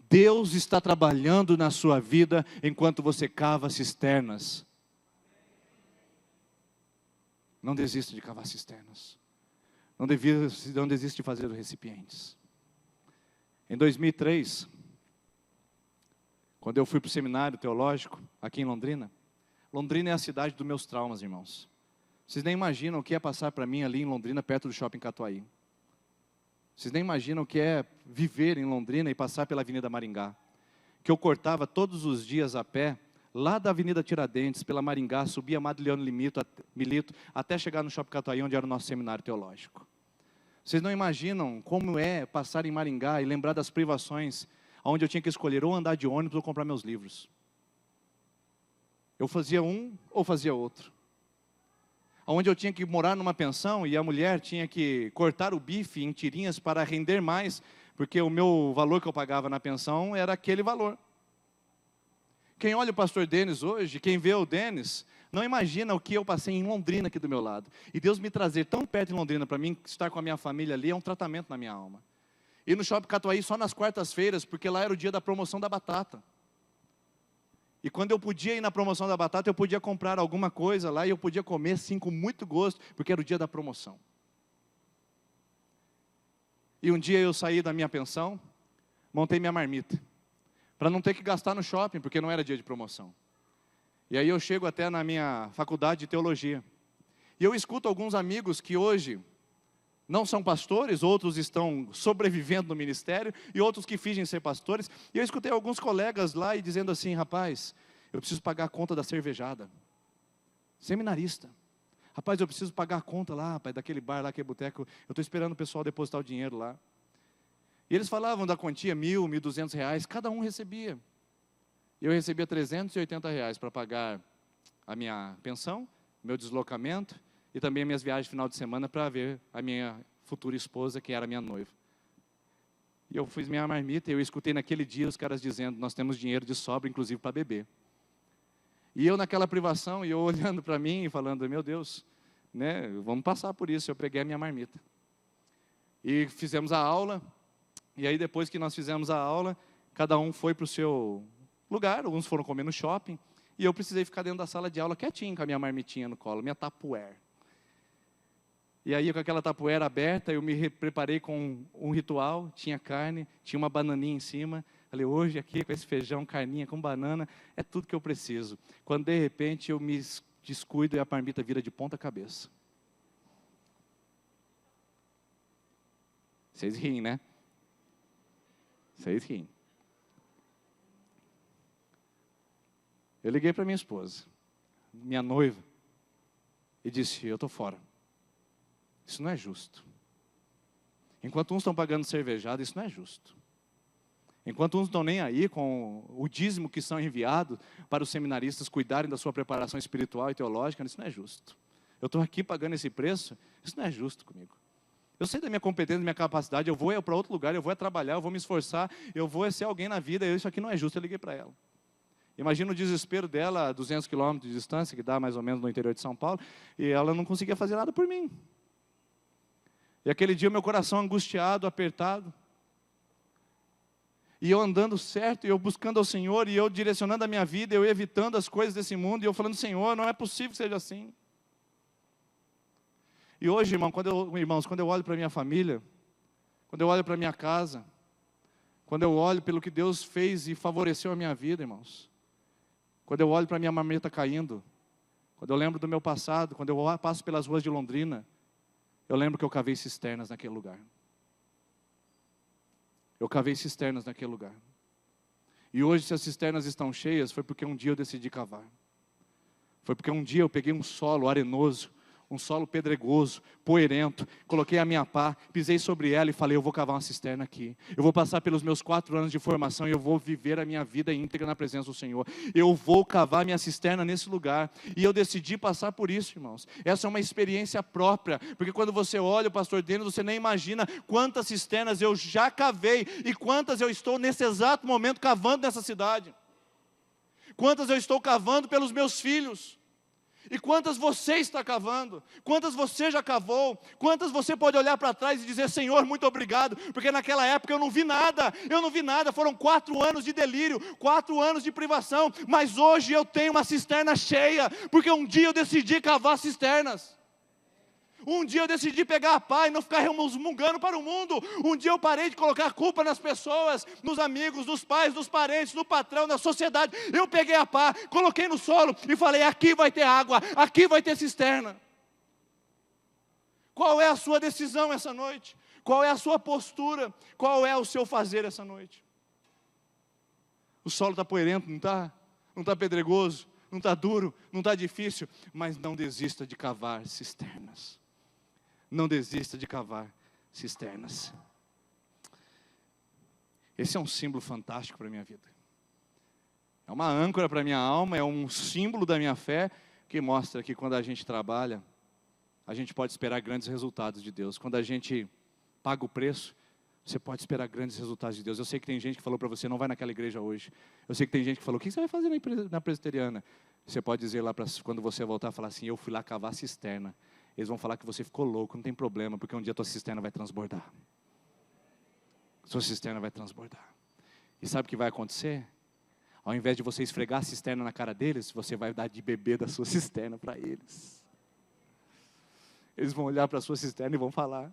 Deus está trabalhando na sua vida enquanto você cava cisternas. Não desista de cavar cisternas. Não desista de fazer recipientes. Em 2003, quando eu fui para o seminário teológico, aqui em Londrina, Londrina é a cidade dos meus traumas, irmãos. Vocês nem imaginam o que é passar para mim ali em Londrina, perto do Shopping Catuaí. Vocês nem imaginam o que é viver em Londrina e passar pela Avenida Maringá. Que eu cortava todos os dias a pé, lá da Avenida Tiradentes, pela Maringá, subia Madeleine Milito, até chegar no Shopping Catuaí, onde era o nosso seminário teológico. Vocês não imaginam como é passar em Maringá e lembrar das privações, onde eu tinha que escolher ou andar de ônibus ou comprar meus livros. Eu fazia um ou fazia outro. onde eu tinha que morar numa pensão e a mulher tinha que cortar o bife em tirinhas para render mais, porque o meu valor que eu pagava na pensão era aquele valor. Quem olha o pastor Denis hoje, quem vê o Denis, não imagina o que eu passei em Londrina aqui do meu lado. E Deus me trazer tão perto de Londrina para mim estar com a minha família ali é um tratamento na minha alma. E no Shopping Catuaí só nas quartas-feiras, porque lá era o dia da promoção da batata. E quando eu podia ir na promoção da batata, eu podia comprar alguma coisa lá e eu podia comer sim com muito gosto, porque era o dia da promoção. E um dia eu saí da minha pensão, montei minha marmita, para não ter que gastar no shopping, porque não era dia de promoção. E aí eu chego até na minha faculdade de teologia. E eu escuto alguns amigos que hoje não são pastores, outros estão sobrevivendo no ministério, e outros que fingem ser pastores. E eu escutei alguns colegas lá e dizendo assim: rapaz, eu preciso pagar a conta da cervejada. Seminarista. Rapaz, eu preciso pagar a conta lá, rapaz, daquele bar lá, que é boteco. Eu estou esperando o pessoal depositar o dinheiro lá. E eles falavam da quantia, R$1.000, R$1.200, cada um recebia. Eu recebia R$380 para pagar a minha pensão, meu deslocamento e também as minhas viagens de final de semana para ver a minha futura esposa, que era minha noiva. E eu fiz minha marmita e eu escutei naquele dia os caras dizendo: nós temos dinheiro de sobra, inclusive para beber. E eu naquela privação, e eu olhando para mim e falando: meu Deus, né, vamos passar por isso. Eu peguei a minha marmita. E fizemos a aula. E aí depois que nós fizemos a aula, cada um foi para o seu lugar, alguns foram comer no shopping, e eu precisei ficar dentro da sala de aula quietinho com a minha marmitinha no colo, minha Tupperware. E aí com aquela Tupperware aberta, eu me preparei com um ritual, tinha carne, tinha uma bananinha em cima. Falei: hoje aqui com esse feijão, carninha com banana, é tudo que eu preciso. Quando de repente eu me descuido e a marmita vira de ponta cabeça. Vocês riem, né? Vocês riem. Eu liguei para minha esposa, minha noiva, e disse: eu estou fora. Isso não é justo. Enquanto uns estão pagando cervejada, isso não é justo. Enquanto uns não estão nem aí com o dízimo que são enviados para os seminaristas cuidarem da sua preparação espiritual e teológica, isso não é justo. Eu estou aqui pagando esse preço, isso não é justo comigo. Eu sei da minha competência, da minha capacidade, eu vou para outro lugar, eu vou trabalhar, eu vou me esforçar, eu vou ser alguém na vida, isso aqui não é justo. Eu liguei para ela. Imagina o desespero dela a 200 quilômetros de distância, que dá mais ou menos no interior de São Paulo, e ela não conseguia fazer nada por mim. E aquele dia, meu coração angustiado, apertado, e eu andando certo, e eu buscando ao Senhor, e eu direcionando a minha vida, eu evitando as coisas desse mundo, e eu falando: Senhor, não é possível que seja assim. E hoje, irmãos, quando eu olho para a minha família, quando eu olho para a minha casa, quando eu olho pelo que Deus fez e favoreceu a minha vida, irmãos, quando eu olho para a minha marmita caindo, quando eu lembro do meu passado, quando eu passo pelas ruas de Londrina, eu lembro que eu cavei cisternas naquele lugar. Eu cavei cisternas naquele lugar. E hoje, se as cisternas estão cheias, foi porque um dia eu decidi cavar. Foi porque um dia eu peguei um solo arenoso, um solo pedregoso, poeirento, coloquei a minha pá, pisei sobre ela e falei: eu vou cavar uma cisterna aqui. Eu vou passar pelos meus 4 anos de formação e eu vou viver a minha vida íntegra na presença do Senhor. Eu vou cavar minha cisterna nesse lugar. E eu decidi passar por isso, irmãos. Essa é uma experiência própria, porque quando você olha o pastor Denis, você nem imagina quantas cisternas eu já cavei e quantas eu estou nesse exato momento cavando nessa cidade. Quantas eu estou cavando pelos meus filhos. E quantas você está cavando? Quantas você já cavou? Quantas você pode olhar para trás e dizer: Senhor, muito obrigado, porque naquela época eu não vi nada, foram 4 anos de delírio, 4 anos de privação, mas hoje eu tenho uma cisterna cheia, porque um dia eu decidi cavar cisternas. Um dia eu decidi pegar a pá e não ficar resmungando para o mundo. Um dia eu parei de colocar culpa nas pessoas, nos amigos, nos pais, nos parentes, no patrão, na sociedade. Eu peguei a pá, coloquei no solo e falei: aqui vai ter água, aqui vai ter cisterna. Qual é a sua decisão essa noite? Qual é a sua postura? Qual é o seu fazer essa noite? O solo está poeirento, não está? Não está pedregoso, não está duro, não está difícil, mas não desista de cavar cisternas. Não desista de cavar cisternas. Esse é um símbolo fantástico para a minha vida. É uma âncora para a minha alma, é um símbolo da minha fé, que mostra que quando a gente trabalha, a gente pode esperar grandes resultados de Deus. Quando a gente paga o preço, você pode esperar grandes resultados de Deus. Eu sei que tem gente que falou para você, não vai naquela igreja hoje. Eu sei que tem gente que falou, o que você vai fazer na presbiteriana? Você pode dizer lá, quando você voltar, falar assim, eu fui lá cavar a cisterna. Eles vão falar que você ficou louco, não tem problema, porque um dia a tua cisterna vai transbordar. Sua cisterna vai transbordar. E sabe o que vai acontecer? Ao invés de você esfregar a cisterna na cara deles, você vai dar de beber da sua cisterna para eles. Eles vão olhar para a sua cisterna e vão falar,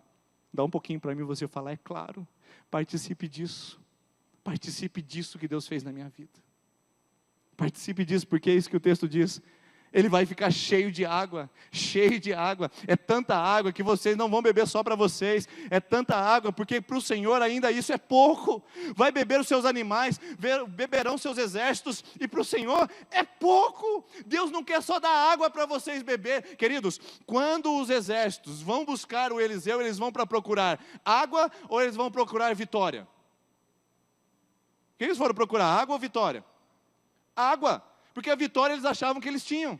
dá um pouquinho para mim, você falar, é claro, participe disso que Deus fez na minha vida. Participe disso, porque é isso que o texto diz. Ele vai ficar cheio de água, é tanta água que vocês não vão beber só para vocês, é tanta água, porque para o Senhor ainda isso é pouco, vai beber os seus animais, beberão seus exércitos, e para o Senhor é pouco. Deus não quer só dar água para vocês beber, queridos. Quando os exércitos vão buscar o Eliseu, eles vão para procurar água, ou eles vão procurar vitória? O que eles foram procurar, água ou vitória? Água. Porque a vitória eles achavam que eles tinham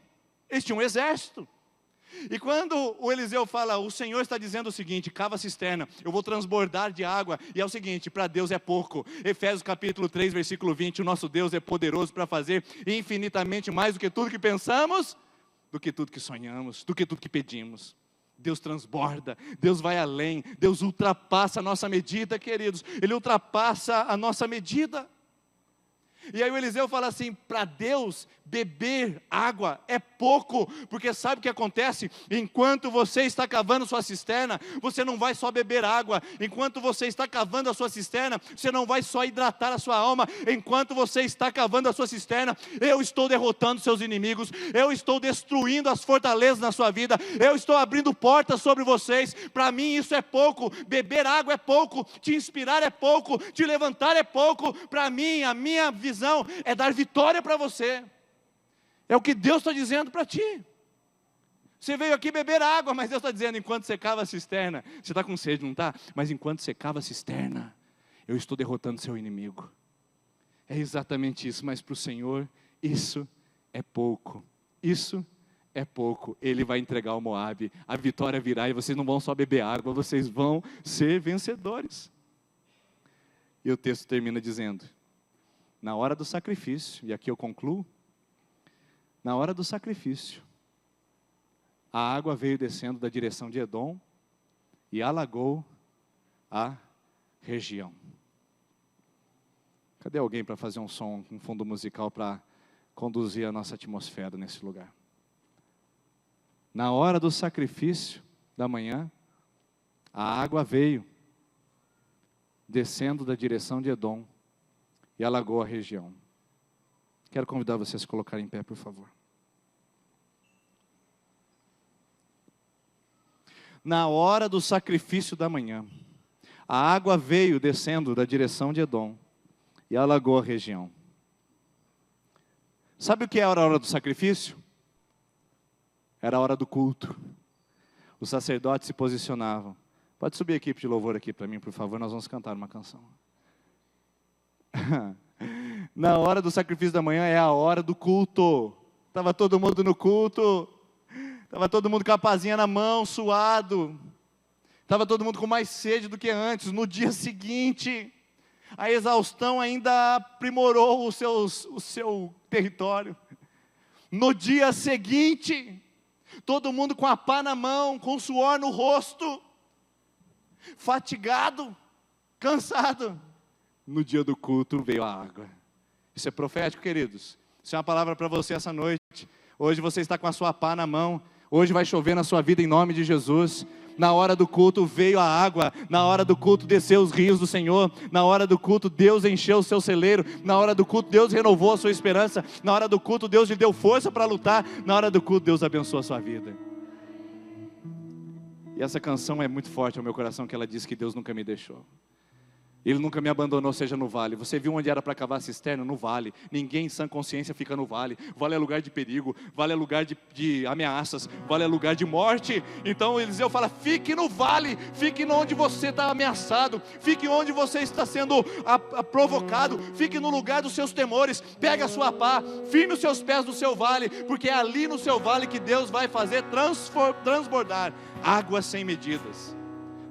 um exército. E quando o Eliseu fala, o Senhor está dizendo o seguinte, cava a cisterna, eu vou transbordar de água, e é o seguinte, para Deus é pouco. Efésios capítulo 3, versículo 20, o nosso Deus é poderoso para fazer infinitamente mais do que tudo que pensamos, do que tudo que sonhamos, do que tudo que pedimos. Deus transborda, Deus vai além, Deus ultrapassa a nossa medida, queridos, Ele ultrapassa a nossa medida. E aí o Eliseu fala assim, para Deus beber água é pouco, porque sabe o que acontece? Enquanto você está cavando sua cisterna, você não vai só beber água, enquanto você está cavando a sua cisterna, você não vai só hidratar a sua alma, enquanto você está cavando a sua cisterna, eu estou derrotando seus inimigos, eu estou destruindo as fortalezas na sua vida, eu estou abrindo portas sobre vocês. Para mim isso é pouco, beber água é pouco, te inspirar é pouco, te levantar é pouco. Para mim, a minha visão é dar vitória para você. É o que Deus está dizendo para ti. Você veio aqui beber água, mas Deus está dizendo, enquanto você cava a cisterna, você está com sede, não está? Mas enquanto você cava a cisterna, eu estou derrotando seu inimigo. É exatamente isso, mas para o Senhor, isso é pouco. Isso é pouco. Ele vai entregar o Moabe, a vitória virá, e vocês não vão só beber água, vocês vão ser vencedores. E o texto termina dizendo, na hora do sacrifício, e aqui eu concluo, na hora do sacrifício, a água veio descendo da direção de Edom e alagou a região. Cadê alguém para fazer um som, um fundo musical para conduzir a nossa atmosfera nesse lugar? Na hora do sacrifício da manhã, a água veio descendo da direção de Edom e alagou a região. Quero convidar vocês a se colocarem em pé, por favor. Na hora do sacrifício da manhã, a água veio descendo da direção de Edom e alagou a região. Sabe o que era a hora do sacrifício? Era a hora do culto. Os sacerdotes se posicionavam. Pode subir a equipe de louvor aqui para mim, por favor, nós vamos cantar uma canção. Na hora do sacrifício da manhã é a hora do culto. Estava todo mundo no culto, estava todo mundo com a pazinha na mão, suado, estava todo mundo com mais sede do que antes. No dia seguinte, a exaustão ainda aprimorou o seu território. No dia seguinte, todo mundo com a pá na mão, com suor no rosto, fatigado, cansado. No dia do culto veio a água. Isso é profético, queridos. Isso é uma palavra para você essa noite. Hoje você está com a sua pá na mão. Hoje vai chover na sua vida em nome de Jesus. Na hora do culto veio a água. Na hora do culto desceu os rios do Senhor. Na hora do culto Deus encheu o seu celeiro. Na hora do culto Deus renovou a sua esperança. Na hora do culto Deus lhe deu força para lutar. Na hora do culto Deus abençoou a sua vida. E essa canção é muito forte ao meu coração, que ela diz que Deus nunca me deixou. Ele nunca me abandonou, seja no vale. Você viu onde era para cavar cisterna? No vale. Ninguém em sã consciência fica no vale. Vale é lugar de perigo, vale é lugar de ameaças, vale é lugar de morte. Então Eliseu fala, fique no vale, fique onde você está ameaçado, fique onde você está sendo provocado, fique no lugar dos seus temores, pegue a sua pá, firme os seus pés no seu vale, porque é ali no seu vale que Deus vai fazer transbordar águas sem medidas.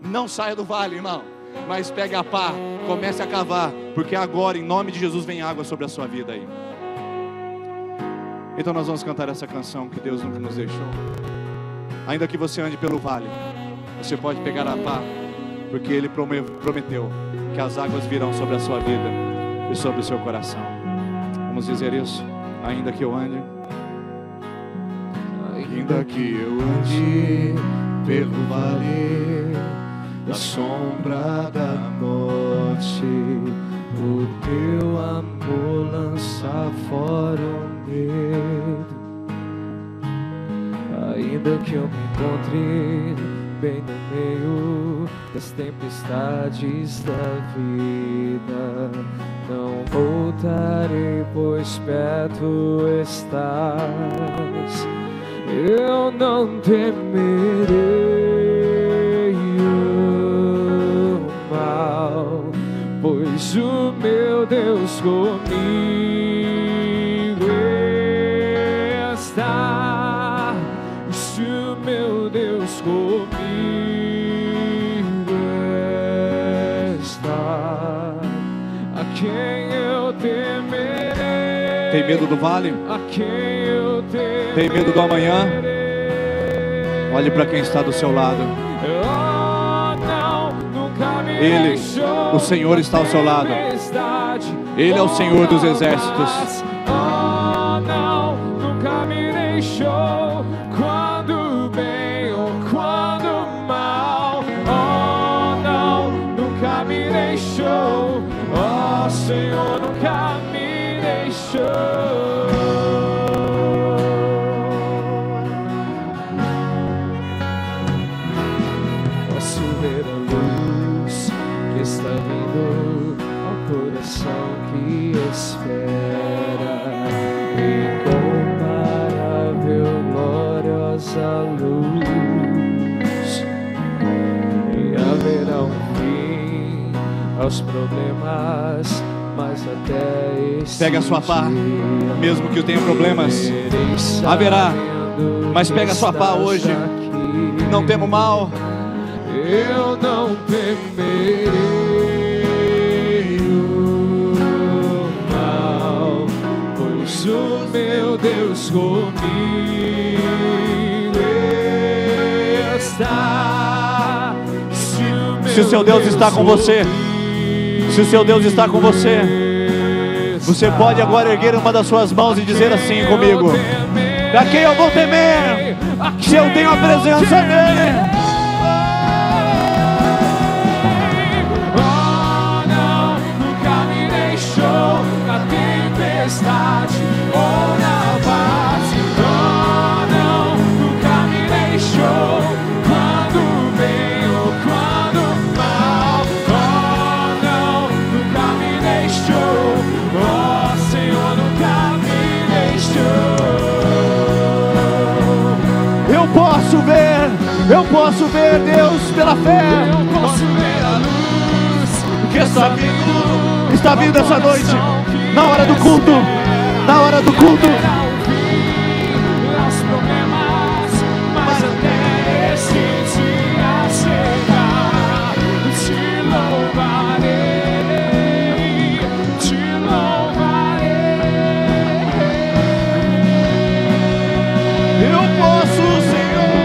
Não saia do vale, irmão, mas pegue a pá, comece a cavar, porque agora, em nome de Jesus, vem água sobre a sua vida aí. Então nós vamos cantar essa canção que Deus nunca nos deixou. Ainda que você ande pelo vale, você pode pegar a pá, porque Ele prometeu que as águas virão sobre a sua vida e sobre o seu coração. Vamos dizer isso? Ainda que eu ande, ainda que eu ande pelo vale da sombra da morte, o teu amor lança fora o medo. Ainda que eu me encontre bem no meio das tempestades da vida, não voltarei, pois perto estás. Eu não temerei mal, pois o meu Deus comigo está. Se o meu Deus comigo está, a quem eu temerei? Tem medo do vale? A quem eu temerei? Tem medo do amanhã? Olhe para quem está do seu lado. Ele, o Senhor, está ao seu lado. Ele é o Senhor dos exércitos. Oh, não, nunca me deixou, quando bem ou quando mal. Oh, não, nunca me deixou. Oh, Senhor, nunca me deixou. Posso ver a luz que está vindo ao coração que espera, incomparável, gloriosa luz. E haverá um fim aos problemas, mas até esse Pega a sua pá, dia, mesmo que eu tenha problemas, haverá, mas pega a sua pá hoje. Não temo mal. Eu não temerei o mal, pois o meu Deus comigo está. Se o seu Deus está com você, se o seu Deus está com você, você pode agora erguer uma das suas mãos e dizer assim comigo: a quem eu vou temer, se eu tenho a presença dEle? Ou na paz, oh não, nunca me deixou, quando bem ou quando mal. Oh não, nunca me deixou, oh Senhor, nunca me deixou. Eu posso ver Deus pela fé. Eu posso ver a luz que está vindo essa noite, na hora do culto, na hora do culto. Os problemas, mas até esse dia chegar, te louvarei, te louvarei. Eu posso, Senhor.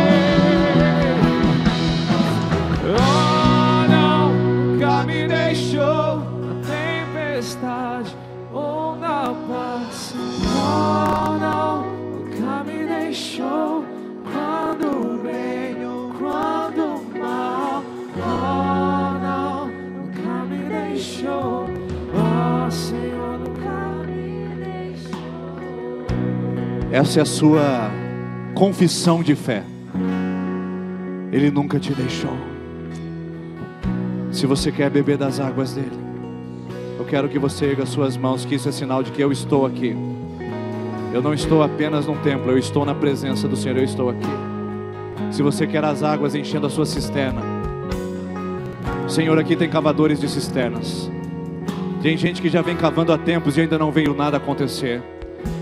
Oh não, nunca me deixou na tempestade ou na paz. Oh não, nunca me deixou, quando bem ou quando mal. Oh não, nunca me deixou, oh Senhor, nunca me deixou. Essa é a sua confissão de fé. Ele nunca te deixou. Se você quer beber das águas dele, quero que você erga suas mãos, que isso é sinal de que eu estou aqui. Eu não estou apenas num templo, eu estou na presença do Senhor, eu estou aqui. Se você quer as águas enchendo a sua cisterna, Senhor, aqui tem cavadores de cisternas. Tem gente que já vem cavando há tempos e ainda não veio nada acontecer.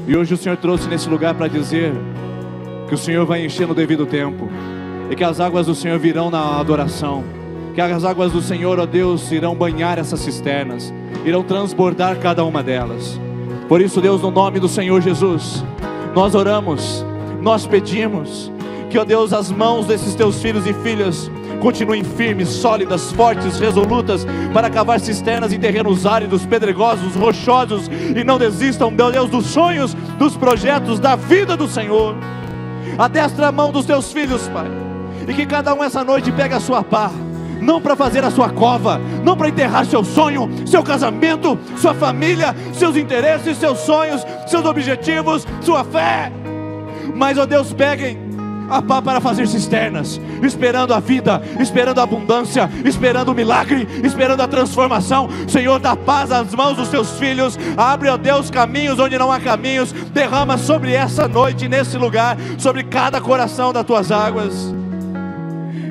E hoje o Senhor trouxe nesse lugar para dizer que o Senhor vai encher no devido tempo, e que as águas do Senhor virão na adoração, que as águas do Senhor, ó Deus, irão banhar essas cisternas, irão transbordar cada uma delas. Por isso, Deus, no nome do Senhor Jesus, nós oramos, nós pedimos que, ó Deus, as mãos desses teus filhos e filhas continuem firmes, sólidas, fortes, resolutas, para cavar cisternas em terrenos áridos, pedregosos, rochosos, e não desistam, meu Deus, dos sonhos, dos projetos, da vida do Senhor. Adestra a mão dos teus filhos, Pai, e que cada um essa noite pegue a sua pá, não para fazer a sua cova, não para enterrar seu sonho, seu casamento, sua família, seus interesses, seus sonhos, seus objetivos, sua fé, mas, ó Deus, peguem a pá para fazer cisternas, esperando a vida, esperando a abundância, esperando o milagre, esperando a transformação. Senhor, dá paz às mãos dos teus filhos, abre, ó Deus, caminhos onde não há caminhos, derrama sobre essa noite, nesse lugar, sobre cada coração das tuas águas.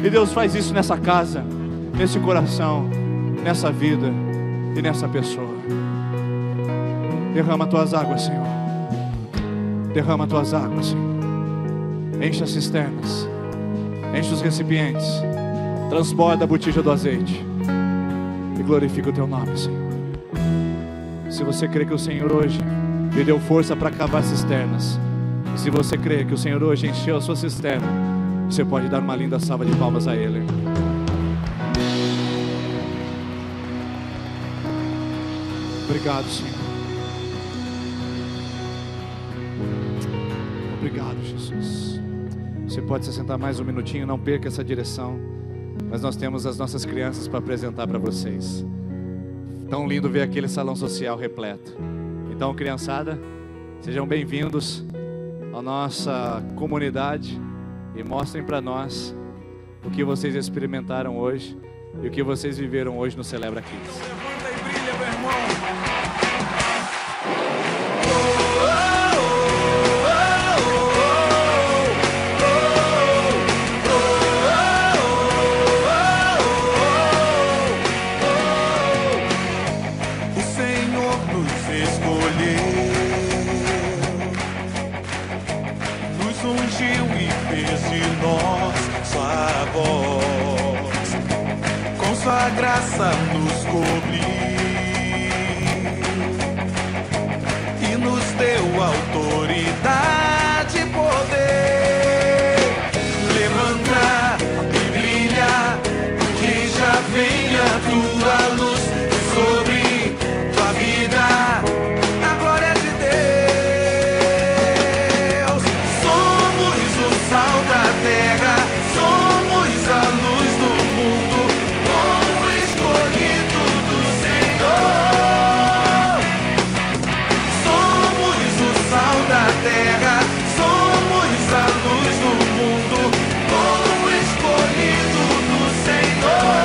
E Deus, faz isso nessa casa, nesse coração, nessa vida e nessa pessoa. Derrama tuas águas, Senhor. Derrama tuas águas, Senhor. Enche as cisternas, enche os recipientes, transborda a botija do azeite e glorifica o teu nome, Senhor. Se você crê que o Senhor hoje lhe deu força para cavar cisternas, e se você crê que o Senhor hoje encheu a sua cisterna, você pode dar uma linda salva de palmas a Ele. Obrigado, Senhor. Obrigado, Jesus. Você pode se sentar mais um minutinho, não perca essa direção. Mas nós temos as nossas crianças para apresentar para vocês. Tão lindo ver aquele salão social repleto. Então, criançada, sejam bem-vindos à nossa comunidade e mostrem para nós o que vocês experimentaram hoje e o que vocês viveram hoje no Celebra Kids. Levanta e brilha, meu irmão. Sua graça nos cobriu e nos deu autoridade e poder. Levanta e brilha, que já venha a tua luz sobre tua vida, a glória de Deus. Somos o sal da terra, somos a luz do mundo. Terra, somos a luz do mundo, povo escolhido do Senhor.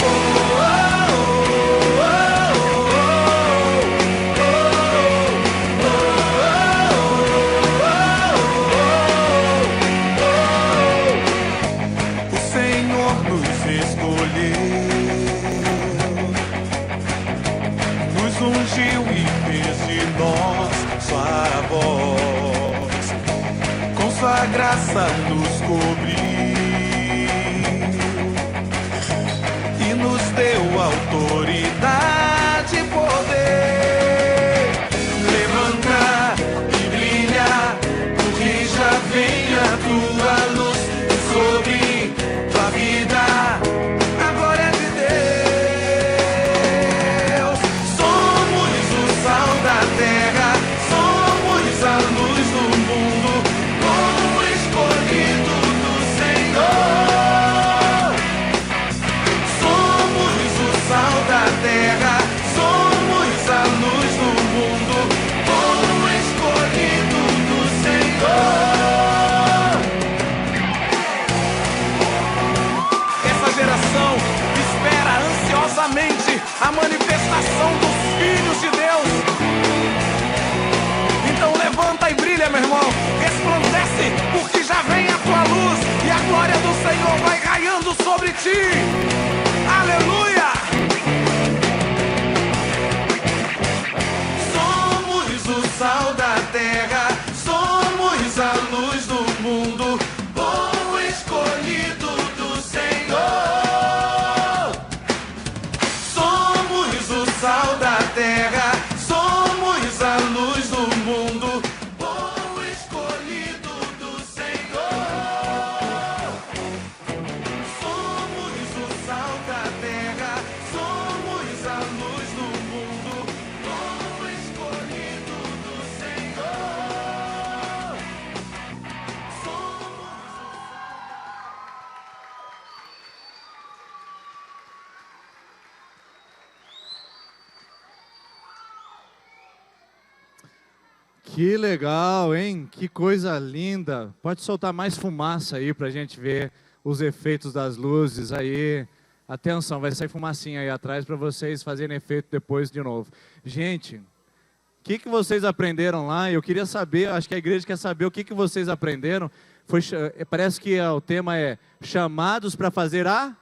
Oh, oh, oh, oh, oh, oh, oh. O Senhor nos escolheu, nos ungiu e fez de nós sua voz, com sua graça nos cobriu e nos deu autoridade e poder. Levanta e brilha, porque já vem a tua luz sobre tua vida, a glória de Deus. Somos o sal da terra, somos a luz do mundo, povo escolhido do Senhor. Somos o sal da terra, sobre ti. Aleluia! Somos o sal da terra, somos a luz do mundo, povo escolhido do Senhor. Somos o sal da terra, somos a luz do mundo, povo escolhido do Senhor. Somos o sal da terra, somos a luz do mundo, povo escolhido do Senhor. Somos Que legal, hein? Que coisa linda. Pode soltar mais fumaça aí para a gente ver os efeitos das luzes aí. Atenção, vai sair fumacinha aí atrás para vocês fazerem efeito depois de novo. Gente, o que vocês aprenderam lá? Eu queria saber, acho que a igreja quer saber o que vocês aprenderam. Parece que o tema é chamados para fazer a...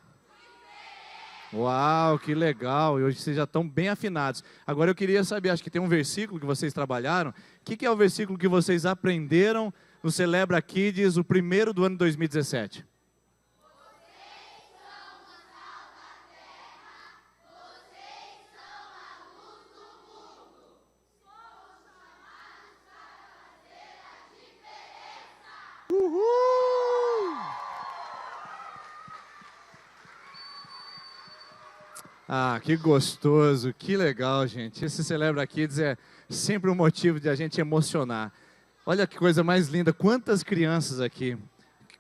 Uau, que legal, e hoje vocês já estão bem afinados. Agora eu queria saber, acho que tem um versículo que vocês trabalharam. O que é o versículo que vocês aprenderam no Celebra Kids, o primeiro do ano 2017? Ah, que gostoso, que legal, gente. Esse Celebra Kids é sempre um motivo de a gente emocionar. Olha que coisa mais linda, quantas crianças aqui.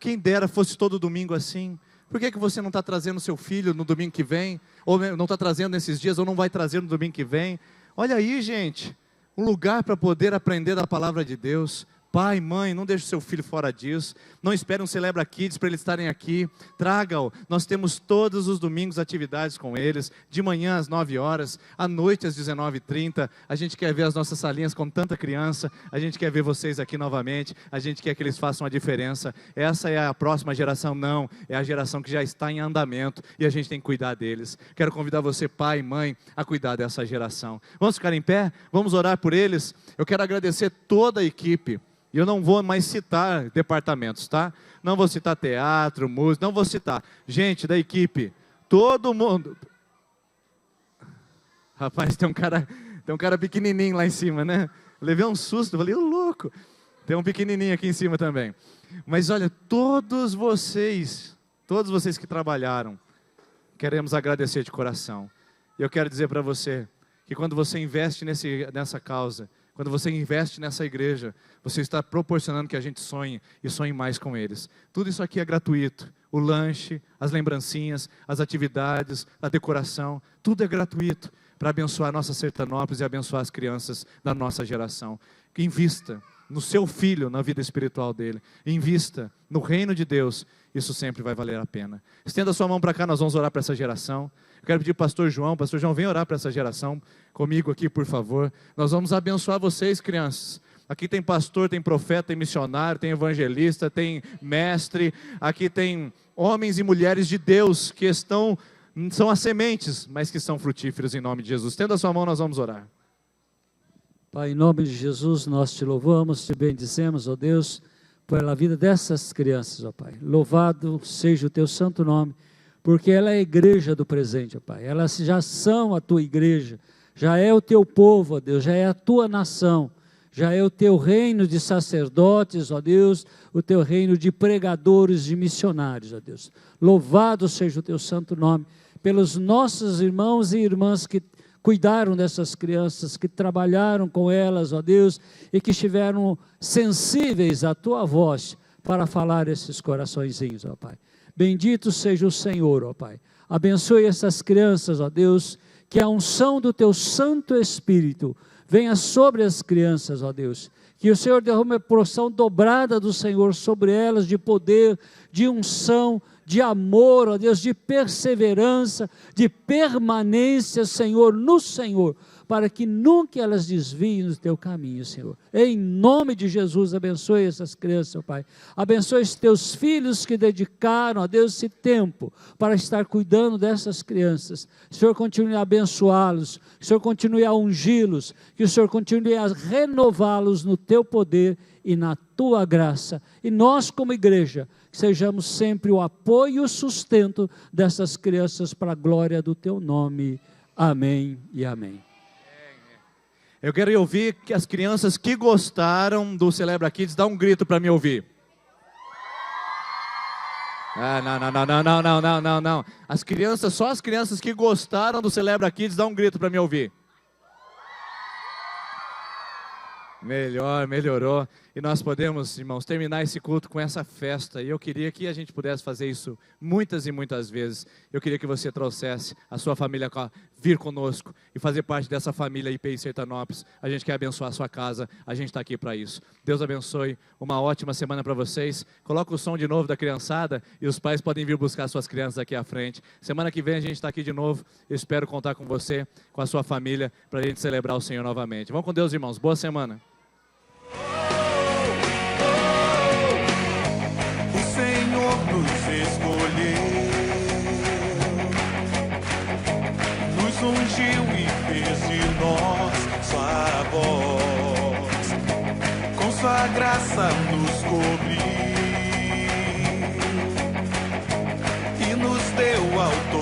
Quem dera fosse todo domingo assim. Por que você não está trazendo seu filho no domingo que vem? Ou não está trazendo nesses dias, ou não vai trazer no domingo que vem? Olha aí, gente, um lugar para poder aprender da palavra de Deus. Pai, mãe, não deixe o seu filho fora disso. Não espere um Celebra Kids para eles estarem aqui. Traga-o. Nós temos todos os domingos atividades com eles. De manhã às 9 horas, à noite às 19h30. A gente quer ver as nossas salinhas com tanta criança. A gente quer ver vocês aqui novamente. A gente quer que eles façam a diferença. Essa é a próxima geração? Não. É a geração que já está em andamento. E a gente tem que cuidar deles. Quero convidar você, pai e mãe, a cuidar dessa geração. Vamos ficar em pé? Vamos orar por eles? Eu quero agradecer toda a equipe. E eu não vou mais citar departamentos, tá? Não vou citar teatro, música, não vou citar. Gente da equipe, todo mundo... Rapaz, tem um cara pequenininho lá em cima, né? Levei um susto, falei, ô louco. Tem um pequenininho aqui em cima também. Mas olha, todos vocês que trabalharam, queremos agradecer de coração. E eu quero dizer para você que quando você investe nessa causa, quando você investe nessa igreja, você está proporcionando que a gente sonhe e sonhe mais com eles. Tudo isso aqui é gratuito. O lanche, as lembrancinhas, as atividades, a decoração, tudo é gratuito para abençoar a nossa Sertanópolis e abençoar as crianças da nossa geração. Invista no seu filho, na vida espiritual dele. Invista no reino de Deus. Isso sempre vai valer a pena. Estenda a sua mão para cá, nós vamos orar para essa geração. Eu quero pedir para o Pastor João, vem orar para essa geração comigo aqui, por favor. Nós vamos abençoar vocês, crianças. Aqui tem pastor, tem profeta, tem missionário, tem evangelista, tem mestre. Aqui tem homens e mulheres de Deus que são as sementes, mas que são frutíferos em nome de Jesus. Estenda a sua mão, nós vamos orar. Pai, em nome de Jesus, nós te louvamos, te bendizemos, ó Deus, pela vida dessas crianças, ó Pai. Louvado seja o teu santo nome, porque ela é a igreja do presente, ó Pai. Elas já são a tua igreja, já é o teu povo, ó Deus, já é a tua nação, já é o teu reino de sacerdotes, ó Deus, o teu reino de pregadores, de missionários, ó Deus. Louvado seja o teu santo nome, pelos nossos irmãos e irmãs que cuidaram dessas crianças, que trabalharam com elas, ó Deus, e que estiveram sensíveis à tua voz para falar esses coraçõezinhos, ó Pai. Bendito seja o Senhor, ó Pai. Abençoe essas crianças, ó Deus, que a unção do teu Santo Espírito venha sobre as crianças, ó Deus. Que o Senhor derrame a porção dobrada do Senhor sobre elas, de poder, de unção, de amor, ó Deus, de perseverança, de permanência, Senhor, no Senhor, para que nunca elas desviem do teu caminho, Senhor. Em nome de Jesus, abençoe essas crianças, Pai. Abençoe os teus filhos que dedicaram a Deus esse tempo para estar cuidando dessas crianças. O Senhor continue a abençoá-los, o Senhor continue a ungí-los, que o Senhor continue a renová-los no teu poder e na tua graça. E nós, como igreja, sejamos sempre o apoio e o sustento dessas crianças para a glória do teu nome. Amém e amém. Eu quero ouvir que as crianças que gostaram do Celebra Kids, dá um grito para me ouvir. Não. As crianças, só as crianças que gostaram do Celebra Kids, dá um grito para me ouvir. Melhorou. E nós podemos, irmãos, terminar esse culto com essa festa. E eu queria que a gente pudesse fazer isso muitas e muitas vezes. Eu queria que você trouxesse a sua família vir conosco e fazer parte dessa família IPI Sertanópolis. A gente quer abençoar a sua casa, a gente está aqui para isso. Deus abençoe, uma ótima semana para vocês. Coloca o som de novo da criançada e os pais podem vir buscar suas crianças aqui à frente. Semana que vem a gente está aqui de novo. Eu espero contar com você, com a sua família, para a gente celebrar o Senhor novamente. Vamos com Deus, irmãos. Boa semana. Ungiu e fez de nós sua voz, com sua graça nos cobriu e nos deu autoridade.